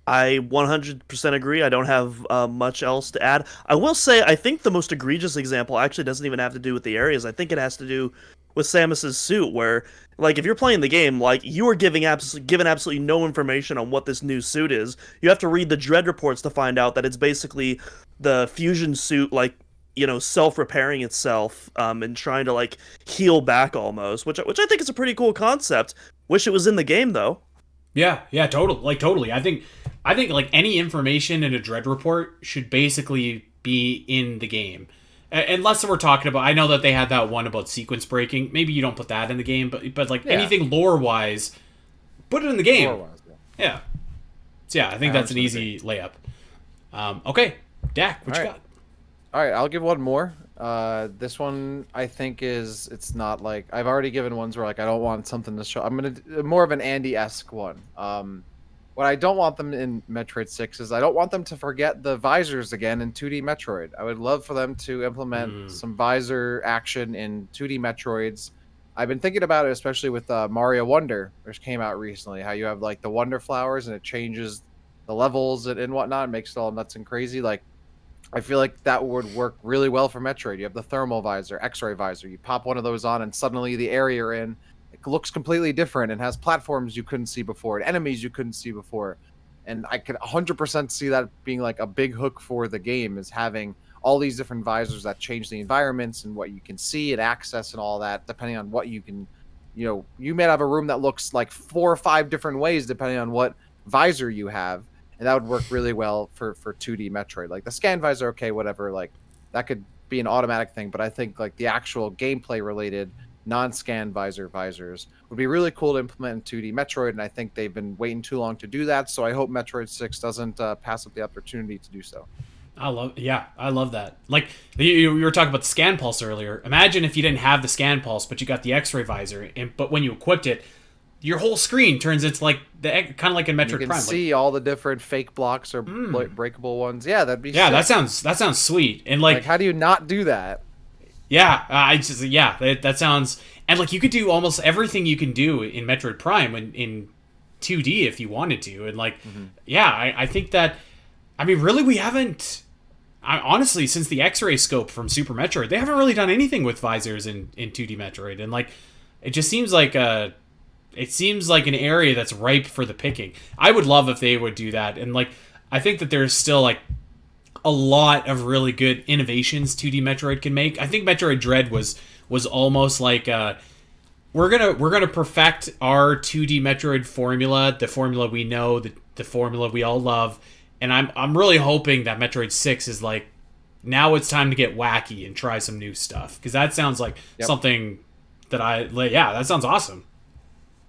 I 100% agree. I don't have much else to add. I will say, I think the most egregious example actually doesn't even have to do with the areas. I think it has to do with Samus's suit, where, like, if you're playing the game, like, you are given absolutely no information on what this new suit is. You have to read the Dread reports to find out that it's basically the fusion suit, like, self-repairing itself, and trying to, like, heal back almost, which I think is a pretty cool concept. Wish it was in the game, though. Yeah, totally. I think I think like any information in a Dread report should basically be in the game. Unless we're talking about, I know that they had that one about sequence breaking. Maybe you don't put that in the game, but like anything lore wise, put it in the game. Lore-wise, Yeah. So yeah, I think that's an easy layup. Okay, Dak, what you got? All right, I'll give one more. This one I think it's not like I've already given ones where like I don't want something to show. I'm gonna do more of an Andy-esque one. What I don't want them in Metroid 6 is I don't want them to forget the visors again in 2D Metroid. I would love for them to implement some visor action in 2D Metroids. I've been thinking about it, especially with Mario Wonder, which came out recently. How you have like the Wonder Flowers and it changes the levels and whatnot, it makes it all nuts and crazy. Like I feel like that would work really well for Metroid. You have the thermal visor, X-ray visor. You pop one of those on, and suddenly the area you're in it looks completely different and has platforms you couldn't see before and enemies you couldn't see before. And I could 100% see that being like a big hook for the game is having all these different visors that change the environments and what you can see and access and all that, depending on what you can. You may have a room that looks like 4 or 5 different ways depending on what visor you have. And that would work really well for 2D Metroid. Like the scan visor, okay, whatever. Like that could be an automatic thing, but I think like the actual gameplay related non-scan visors would be really cool to implement in 2D Metroid, and I think they've been waiting too long to do that. So I hope Metroid 6 doesn't pass up the opportunity to do so. I love that. Like you were talking about the scan pulse earlier. Imagine if you didn't have the scan pulse, but you got the X-ray visor, but when you equipped it, your whole screen turns into like kind of like in Metroid Prime. You can see all the different fake blocks or breakable ones. Yeah, that'd be. Yeah, sick. that sounds sweet. And like how do you not do that? Yeah, that sounds, and like you could do almost everything you can do in Metroid Prime in 2D if you wanted to, and like I think that, I mean, really we haven't. Honestly, since the X-ray scope from Super Metroid, they haven't really done anything with visors in 2D Metroid, and like it just seems like an area that's ripe for the picking. I would love if they would do that, and like I think that there's still like a lot of really good innovations 2D Metroid can make. I think Metroid Dread was almost like we're gonna perfect our 2D Metroid formula, the formula we know, the formula we all love. And I'm really hoping that Metroid 6 is like, now it's time to get wacky and try some new stuff, because that sounds like something that that sounds awesome.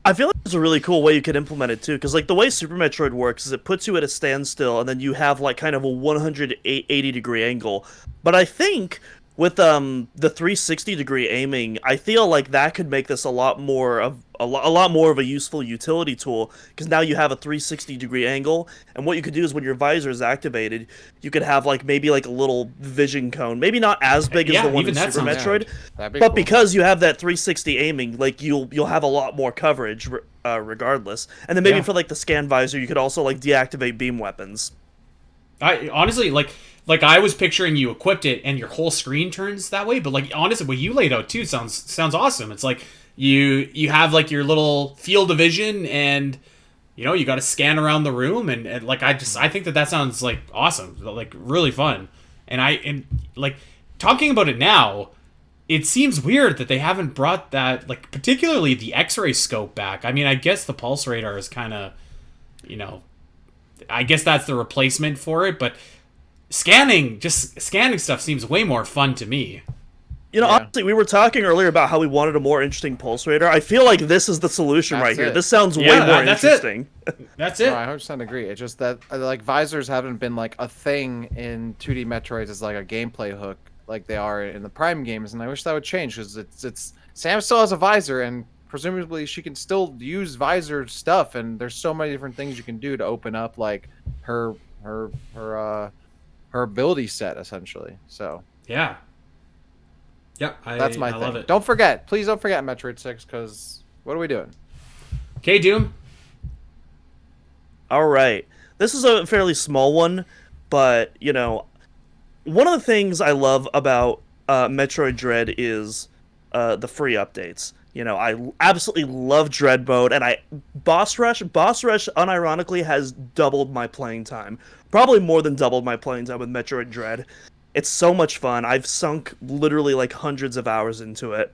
I feel like there's a really cool way you could implement it too, because like the way Super Metroid works is it puts you at a standstill and then you have like kind of a 180 degree angle. But I think with the 360 degree aiming, I feel like that could make this a lot more of a useful utility tool, because now you have a 360 degree angle, and what you could do is when your visor is activated, you could have like maybe like a little vision cone, maybe not as big as the one in Super Metroid, but cool. Because you have that 360 aiming, like you'll have a lot more coverage regardless. And then maybe for like the scan visor, you could also like deactivate beam weapons. I honestly like I was picturing you equipped it and your whole screen turns that way, but like honestly what you laid out too sounds awesome. It's like you have like your little field of vision, and you got to scan around the room, and like I think that sounds like awesome, like really fun. And like talking about it now, it seems weird that they haven't brought that, like particularly the X-ray scope back. I mean, I guess the pulse radar is kind of, I guess that's the replacement for it, but scanning stuff seems way more fun to me. Honestly, we were talking earlier about how we wanted a more interesting pulse radar. I feel like this is the solution here. This sounds way more interesting. That's it. No, I 100% agree. It's just that like visors haven't been like a thing in 2D Metroids as like a gameplay hook like they are in the Prime games, and I wish that would change, because it's Sam still has a visor, and presumably she can still use visor stuff, and there's so many different things you can do to open up like her ability set essentially. So yeah. Yep, that's my thing. Love it. Please don't forget Metroid 6, because what are we doing? Okay, Doom. All right. This is a fairly small one, but, one of the things I love about Metroid Dread is the free updates. I absolutely love Dread mode, and Boss Rush unironically has doubled my playing time. Probably more than doubled my playing time with Metroid Dread. It's so much fun. I've sunk literally like hundreds of hours into it.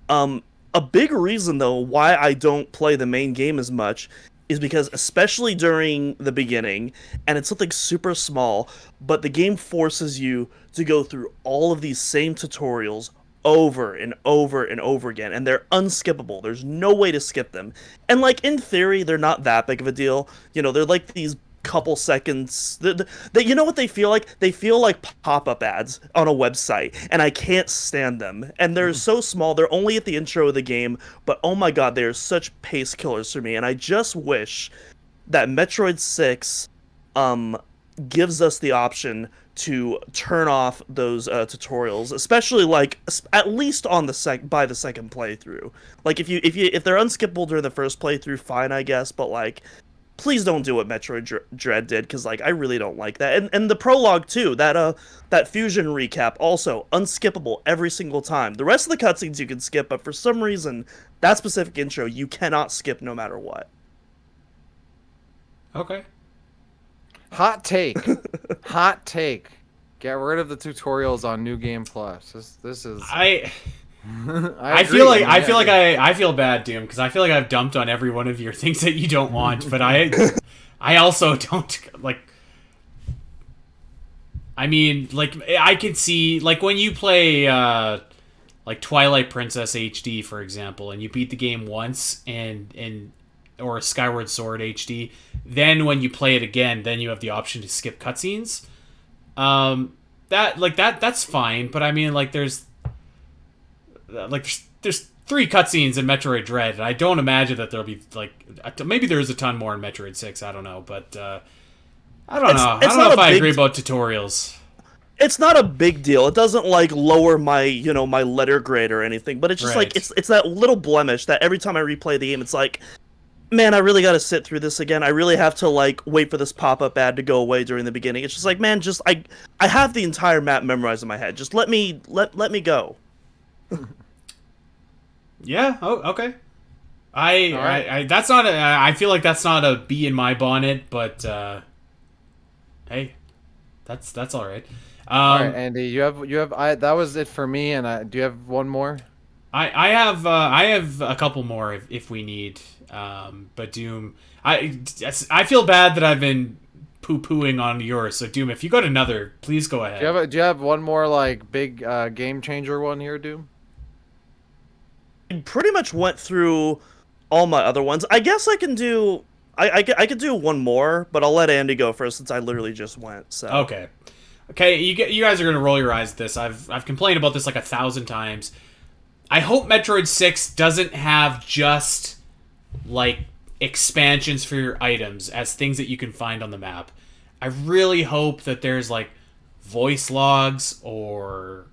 A big reason, though, why I don't play the main game as much is because, especially during the beginning, and it's something super small, but the game forces you to go through all of these same tutorials over and over and over again, and they're unskippable. There's no way to skip them. And like in theory, they're not that big of a deal. They're like these couple seconds. You know what they feel like? They feel like pop-up ads on a website, and I can't stand them. And they're so small. They're only at the intro of the game, but oh my god, they are such pace killers for me. And I just wish that Metroid 6 gives us the option to turn off those tutorials, especially like at least on by the second playthrough. Like if they're unskippable during the first playthrough, fine, I guess, but like please don't do what Metroid Dread did, because like I really don't like that. And the prologue too, that fusion recap, also unskippable every single time. The rest of the cutscenes you can skip, but for some reason that specific intro you cannot skip no matter what. Okay. Hot take. Hot take. Get rid of the tutorials on New Game Plus. This is I feel like I feel bad, Doom, because I feel like I've dumped on every one of your things that you don't want, but I also don't like. I mean, like I could see like when you play like Twilight Princess HD, for example, and you beat the game once or Skyward Sword HD, then when you play it again, then you have the option to skip cutscenes. That's fine, but I mean like there's 3 cutscenes in Metroid Dread, and I don't imagine that there'll be like maybe there's a ton more in Metroid 6. I don't know, but I don't know. I don't know if I agree about tutorials. It's not a big deal. It doesn't like lower my my letter grade or anything, but it's just Right. like it's that little blemish that every time I replay the game, it's like, man, I really got to sit through this again. I really have to like wait for this pop-up ad to go away during the beginning. It's just like, man, just I have the entire map memorized in my head. Just let me go. Yeah. Oh, okay. I that's not. I feel like that's not a bee in my bonnet, but hey, that's all right. all right, Andy. You have. That was it for me. And do you have one more? I have a couple more if we need. But Doom, I feel bad that I've been poo-pooing on yours. So Doom, if you got another, please go ahead. Do you have one more like big game changer one here, Doom? I pretty much went through all my other ones. I guess I can do. I could do one more, but I'll let Andy go first since I literally just went. So okay. You guys are gonna roll your eyes at this. I've complained about this like 1,000 times. I hope Metroid 6 doesn't have just like expansions for your items as things that you can find on the map. I really hope that there's like voice logs or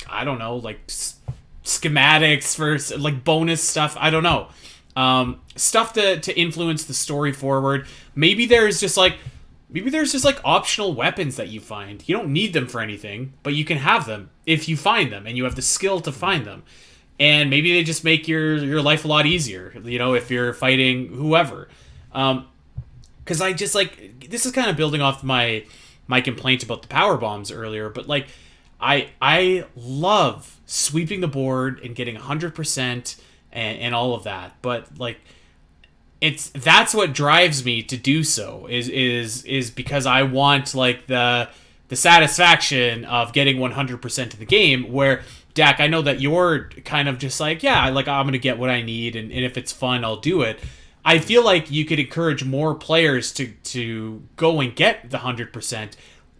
I don't know, like schematics for like bonus stuff. I don't know. Stuff to influence the story forward. Maybe there's just like optional weapons that you find. You don't need them for anything, but you can have them if you find them and you have the skill to find them. And maybe they just make your life a lot easier, if you're fighting whoever. Because I just like, this is kind of building off my complaint about the power bombs earlier, but like, I love sweeping the board and getting 100% and all of that. But like, that's what drives me to do so is because I want like the satisfaction of getting 100% of the game. Where Dak, I know that you're kind of just like, yeah, like I'm gonna get what I need, and if it's fun, I'll do it. I feel like you could encourage more players to go and get the 100%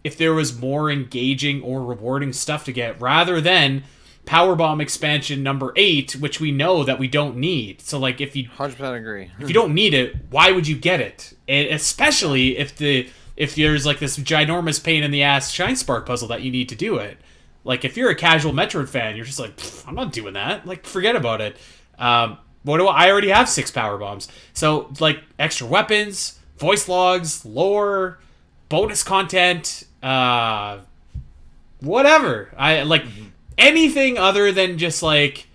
if there was more engaging or rewarding stuff to get, rather than Powerbomb expansion number 8, which we know that we don't need. So like if you 100% agree. If you don't need it, why would you get it? And especially if there's like this ginormous pain in the ass Shine Spark puzzle that you need to do it. Like if you're a casual Metroid fan, you're just like, I'm not doing that. Like forget about it. I already have 6 power bombs. So like extra weapons, voice logs, lore, bonus content, whatever. I like anything other than just like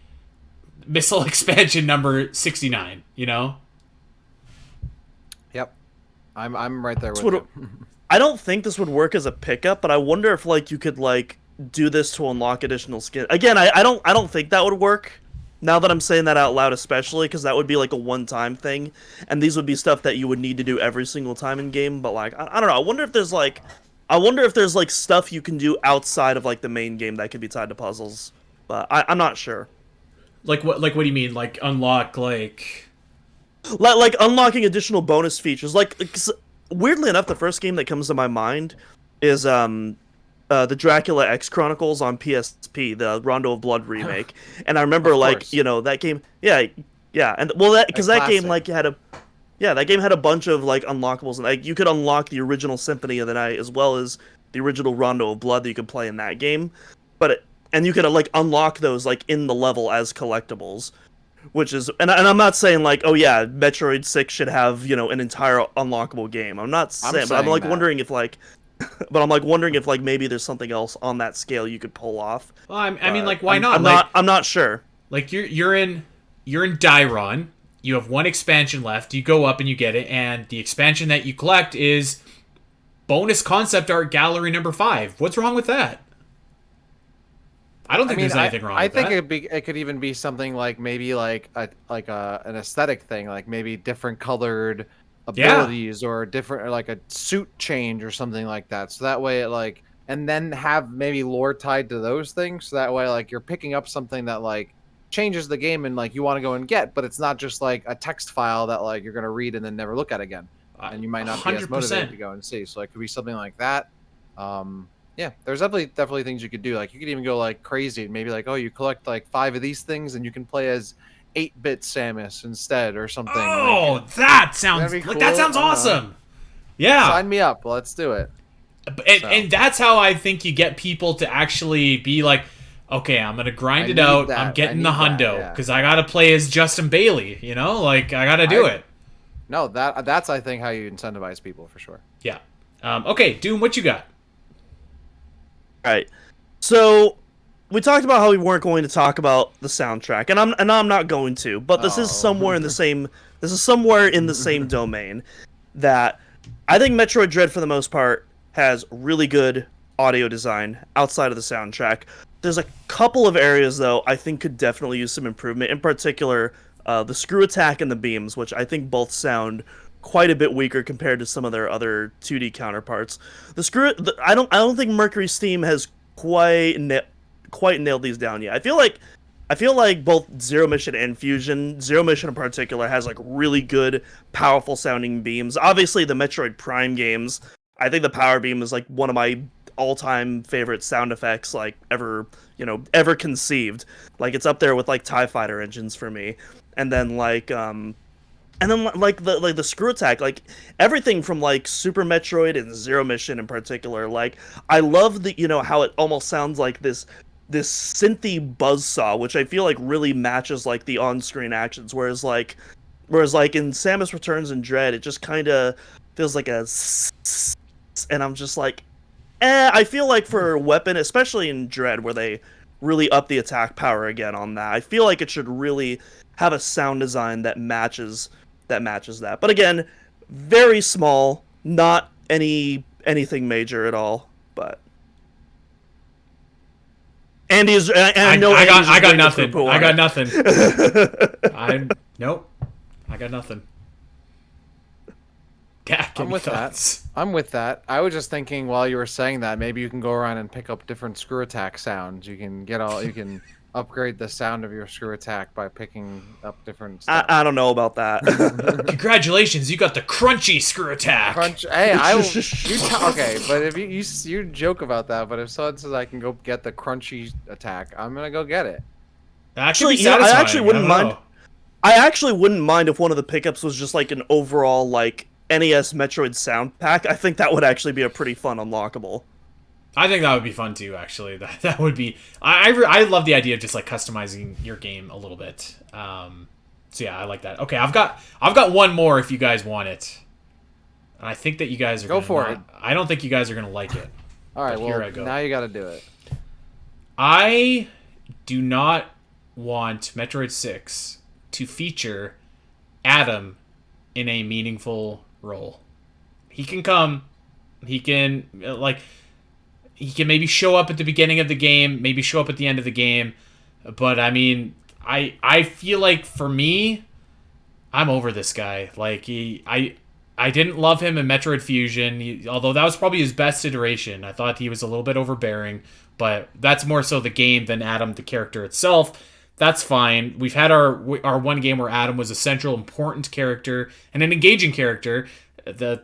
missile expansion number 69, Yep. I'm right there with you. I don't think this would work as a pickup, but I wonder if like you could like do this to unlock additional skin. Again, I don't think that would work. Now that I'm saying that out loud, especially because that would be like a one-time thing, and these would be stuff that you would need to do every single time in game. But like, I don't know. I wonder if there's like stuff you can do outside of like the main game that could be tied to puzzles. But I'm not sure. Like what? Like what do you mean? Like unlock like? Like unlocking additional bonus features. Like 'cause weirdly enough, the first game that comes to my mind is the Dracula X Chronicles on PSP, the Rondo of Blood remake. And I remember like, course. you know, that game, yeah, and well that because that game classic. like that game had a bunch of like unlockables, and like you could unlock the original Symphony of the Night as well as the original Rondo of Blood that you could play in that game. And you could like unlock those like in the level as collectibles. Which is, and I'm not saying like, oh yeah, Metroid 6 should have, you know, an entire unlockable game. I'm not saying, but I'm saying like that. wondering if like, but I'm like wondering if like maybe there's something else on that scale you could pull off. Well, I mean, But like why not? I'm Like not. I'm not sure. like you're in Dairon. You have one expansion left. You go up and you get it, and the expansion that you collect is bonus concept art gallery number 5. What's wrong with that? I don't think there's anything wrong I with think that. it could even be something like maybe like an aesthetic thing, like maybe different colored abilities or different or like a suit change or something like that. So that way it like and then have maybe lore tied to those things. So that way like you're picking up something that like changes the game and like you want to go and get, but it's not just like a text file that like you're gonna read and then never look at again. And you might not be as 100%. motivated to go and see. So it could be something like that. Yeah, there's definitely things you could do. Like you could even go like crazy, maybe like, oh, you collect like 5 of these things, and you can play as 8-bit Samus instead, or something. Oh, like, that sounds that'd be like cool. that sounds awesome. Yeah, sign me up. Let's do it. and that's how I think you get people to actually be like, okay, I'm gonna grind I it need out. that. I'm I getting the need that, hundo yeah. because I gotta play as Justin Bailey. You know, like I gotta do it. No, that's I think how you incentivize people for sure. Yeah. Okay, Doom, what you got? All right. So we talked about how we weren't going to talk about the soundtrack, and I'm not going to. But this is somewhere in the same. This is somewhere in the same domain. That I think Metroid Dread, for the most part, has really good audio design outside of the soundtrack. There's a couple of areas though I think could definitely use some improvement. In particular, the screw attack and the beams, which I think both sound quite a bit weaker compared to some of their other 2D counterparts. I don't think Mercury Steam has quite nailed these down yet. I feel like both Zero Mission and Fusion, Zero Mission in particular, has like really good, powerful sounding beams. Obviously, the Metroid Prime games, I think the Power Beam is like one of my all-time favorite sound effects like ever conceived. Like it's up there with like TIE Fighter engines for me. And then the screw attack, like everything from like Super Metroid and Zero Mission in particular, like I love how it almost sounds like this synthy buzzsaw, which I feel like really matches like the on-screen actions, whereas like in Samus Returns and Dread, it just kind of feels like and I'm just like, I feel like for weapon, especially in Dread, where they really up the attack power again on that, I feel like it should really have a sound design that matches that. But again, very small, not anything major at all. But Andy is. I know. I got going to nothing. poo-poo I on got it. nothing. Nope. I got nothing. Yeah, I'm with that. I'm with that. I was just thinking while you were saying that, maybe you can go around and pick up different screw attack sounds. You can upgrade the sound of your screw attack by picking up different stuff. I don't know about that. Congratulations, you got the crunchy screw attack. Hey, okay, but if you joke about that, but if someone says I can go get the crunchy attack, I'm gonna go get it. That could be I satisfying. actually wouldn't I don't mind. know. I actually wouldn't mind if one of the pickups was just like an overall like NES Metroid sound pack. I think that would actually be a pretty fun unlockable. I think that would be fun too. Actually, that would be. I love the idea of just like customizing your game a little bit. So yeah, I like that. Okay, I've got one more if you guys want it. And I think that you guys are Go for it. I don't think you guys are gonna like it. All right, But well here I go. now you got to do it. I do not want Metroid 6 to feature Adam in a meaningful role. He can come. He can maybe show up at the beginning of the game, maybe show up at the end of the game. But I mean, I feel like for me, I'm over this guy. Like I didn't love him in Metroid Fusion, although that was probably his best iteration. I thought he was a little bit overbearing, but that's more so the game than Adam the character itself. That's fine. We've had our one game where Adam was a central, important character and an engaging character. The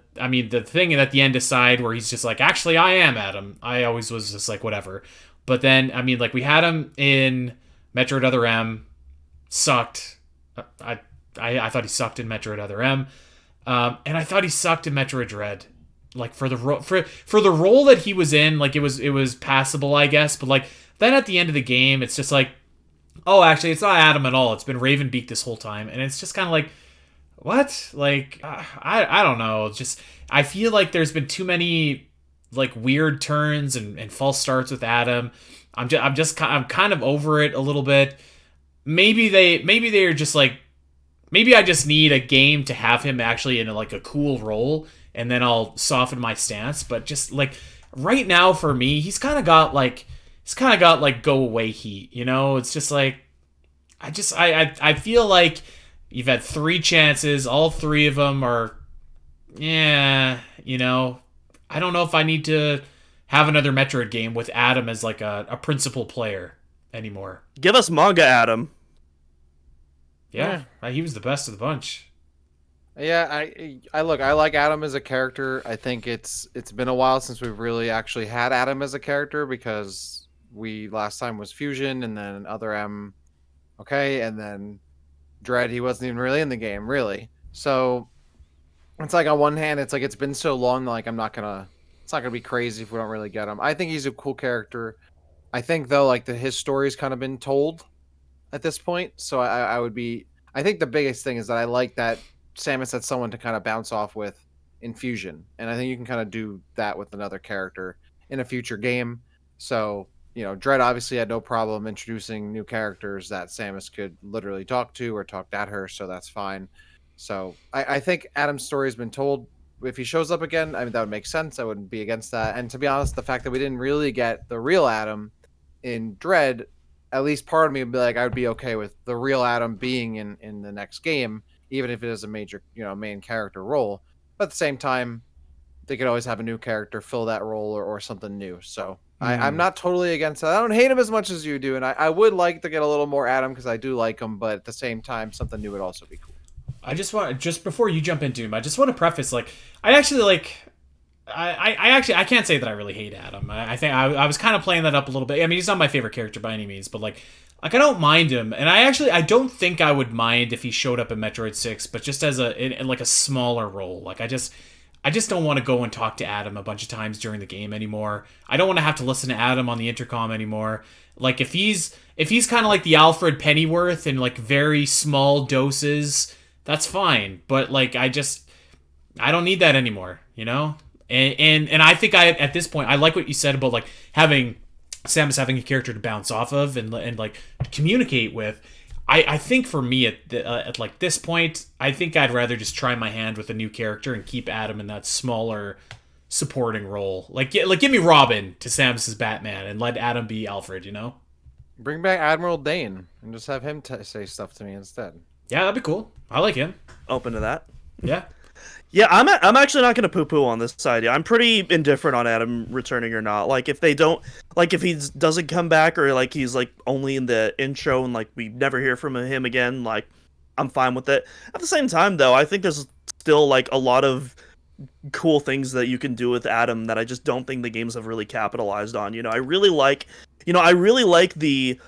thing at the end aside, where he's just like, actually, I am Adam. I always was just like, whatever. But then, we had him in Metroid Other M, sucked. I thought he sucked in Metroid Other M, and I thought he sucked in Metroid Dread. Like for the role that he was in, like it was passable, I guess. But like then at the end of the game, it's just like, oh, actually, it's not Adam at all. It's been Ravenbeak this whole time, and it's just kind of like, what? Like I don't know. It's just I feel like there's been too many like weird turns and false starts with Adam. I'm kind of over it a little bit. Maybe they're just like, maybe I just need a game to have him actually in like a cool role, and then I'll soften my stance. But just like right now for me, he's kind of got like go away heat. It's just like I feel like you've had 3 chances, all 3 of them are, yeah. I don't know if I need to have another Metroid game with Adam as like a principal player anymore. Give us manga Adam. Yeah, he was the best of the bunch. Yeah, I look, I like Adam as a character. I think it's been a while since we've really actually had Adam as a character, because we last time was Fusion, and then Other M, okay, and then Dread, he wasn't even really in the game, really. So it's like on one hand, it's like it's been so long, like it's not gonna be crazy if we don't really get him. I think he's a cool character. I think though, like his story's kind of been told at this point, so I think the biggest thing is that I like that Samus had someone to kind of bounce off with in Fusion, and I think you can kind of do that with another character in a future game. So Dread obviously had no problem introducing new characters that Samus could literally talk to or talk at her, so that's fine. So I think Adam's story has been told. If he shows up again, that would make sense. I wouldn't be against that. And to be honest, the fact that we didn't really get the real Adam in Dread, at least part of me would be like, I would be okay with the real Adam being in the next game, even if it is a major, main character role. But at the same time, they could always have a new character fill that role or something new. So I'm not totally against that. I don't hate him as much as you do, and I would like to get a little more Adam because I do like him, but at the same time, something new would also be cool. Just before you jump into him, I just want to preface, like, I actually like, I can't say that I really hate Adam. I think I was kind of playing that up a little bit. I mean, he's not my favorite character by any means, but like I don't mind him, and I don't think I would mind if he showed up in Metroid 6, but just as in like a smaller role. Like I just don't want to go and talk to Adam a bunch of times during the game anymore. I don't want to have to listen to Adam on the intercom anymore. Like if he's kind of like the Alfred Pennyworth in like very small doses, that's fine. But like I don't need that anymore, And I think at this point I like what you said about like having Samus having a character to bounce off of and like communicate with. I think for me at like this point, I think I'd rather just try my hand with a new character and keep Adam in that smaller supporting role. Like give me Robin to Samus's Batman and let Adam be Alfred, Bring back Admiral Dane and just have him say stuff to me instead. Yeah, that'd be cool. I like him. Open to that. Yeah. Yeah, I'm actually not gonna poo-poo on this side. Yeah, I'm pretty indifferent on Adam returning or not. Like if they don't, like if he doesn't come back or like he's like only in the intro and like we never hear from him again, like I'm fine with it. At the same time, though, I think there's still like a lot of cool things that you can do with Adam that I just don't think the games have really capitalized on. I really like the.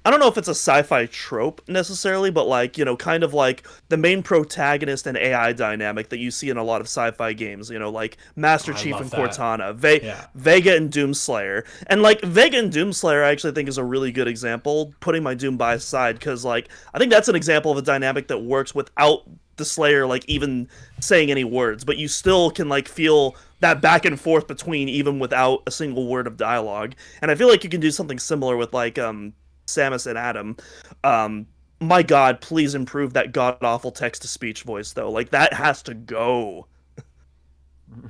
I don't know if it's a sci-fi trope necessarily, but like, kind of like the main protagonist and AI dynamic that you see in a lot of sci-fi games, like Master Chief and Cortana, Vega and Doomslayer. And like Vega and Doomslayer I actually think is a really good example, putting my Doom by side, because like I think that's an example of a dynamic that works without the Slayer like even saying any words, but you still can like feel that back and forth between even without a single word of dialogue. And I feel like you can do something similar with like Samus and Adam. My God, please improve that god-awful text-to-speech voice, though. Like, that has to go.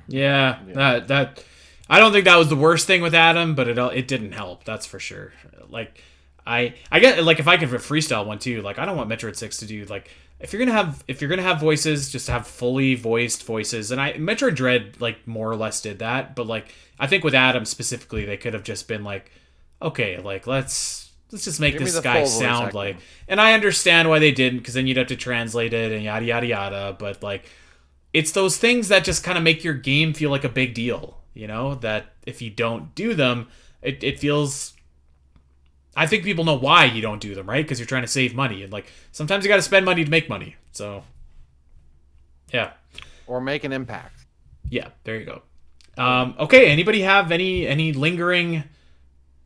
Yeah. That I don't think that was the worst thing with Adam, but it didn't help, that's for sure. Like, I get like if I could freestyle one too. Like I don't want Metroid 6 to do like if you're gonna have voices, just have fully voiced voices. And Metroid Dread like more or less did that, but like I think with Adam specifically, they could have just been like, okay, like let's just make this guy sound like. And I understand why they didn't, because then you'd have to translate it and yada yada yada. But like, it's those things that just kind of make your game feel like a big deal. You know, that if you don't do them, it feels. I think people know why you don't do them, right? Because you're trying to save money, and like sometimes you got to spend money to make money. So, yeah, or make an impact. Yeah, there you go. Okay, anybody have any lingering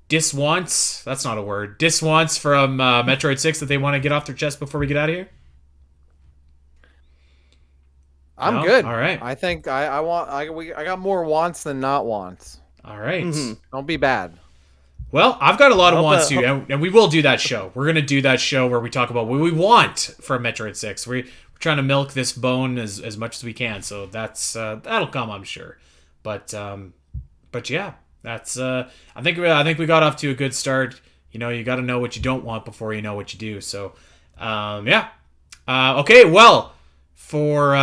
diswants? That's not a word. Diswants from Metroid 6 that they want to get off their chest before we get out of here? I'm good. All right. I think I got more wants than not wants. All right. Don't be bad. Well, I've got a lot of wants too, and we will do that show. We're going to do that show where we talk about what we want from Metroid 6. We're trying to milk this bone as much as we can, so that'll come, I'm sure. But yeah, that's I think we got off to a good start. You know, you got to know what you don't want before you know what you do. So, yeah. Okay, well, for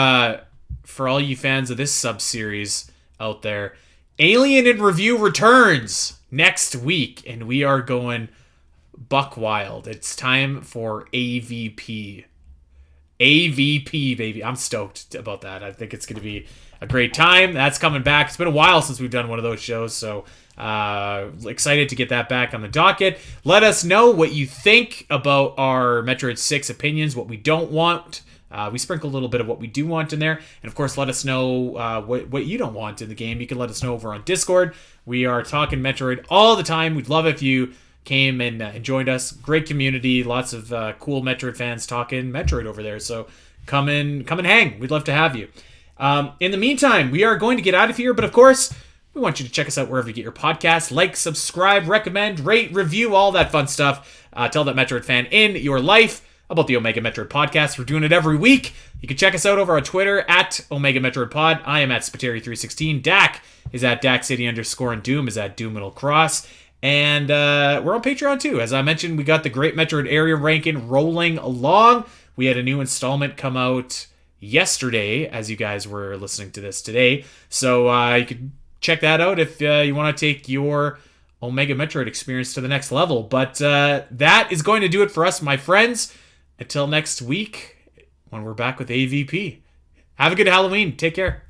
all you fans of this sub-series out there, Alien in Review returns next week, and we are going buck wild. It's time for AVP. AVP, baby. I'm stoked about that. I think it's going to be a great time. That's coming back. It's been a while since we've done one of those shows, so excited to get that back on the docket. Let us know what you think about our Metroid 6 opinions, what we don't want. We sprinkle a little bit of what we do want in there. And of course, let us know what you don't want in the game. You can let us know over on Discord. We are talking Metroid all the time. We'd love if you came and joined us. Great community. Lots of cool Metroid fans talking Metroid over there. So come and hang. We'd love to have you. In the meantime, we are going to get out of here. But of course, we want you to check us out wherever you get your podcasts. Like, subscribe, recommend, rate, review, all that fun stuff. Tell that Metroid fan in your life about the Omega Metroid Podcast. We're doing it every week. You can check us out over on Twitter at Omega Metroid Pod. I am at Spiteri316. Dak is at DakCity_, and Doom is at Doom_Cross. And we're on Patreon too. As I mentioned, we got the Great Metroid Area Ranking rolling along. We had a new installment come out yesterday as you guys were listening to this today. So you can check that out if you want to take your Omega Metroid experience to the next level. But that is going to do it for us, my friends. Until next week, when we're back with AVP. Have a good Halloween. Take care.